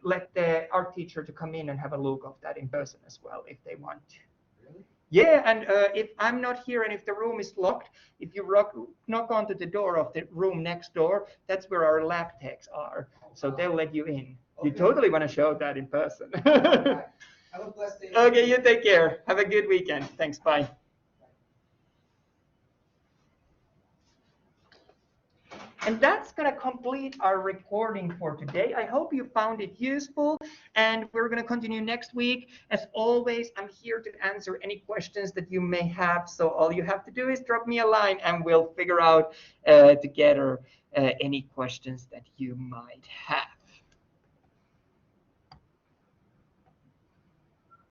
let the art teacher to come in and have a look of that in person as well, if they want to. Really? Yeah, and if I'm not here and if the room is locked, if you knock onto the door of the room next door, that's where our lab techs are. So they'll let you in. You Okay. totally want to show that in person. Alright. Have a blessed day. Okay, you take care. Have a good weekend. Thanks. Bye. And that's going to complete our recording for today. I hope you found it useful, and we're going to continue next week. As always, I'm here to answer any questions that you may have. So all you have to do is drop me a line, and we'll figure out together any questions that you might have.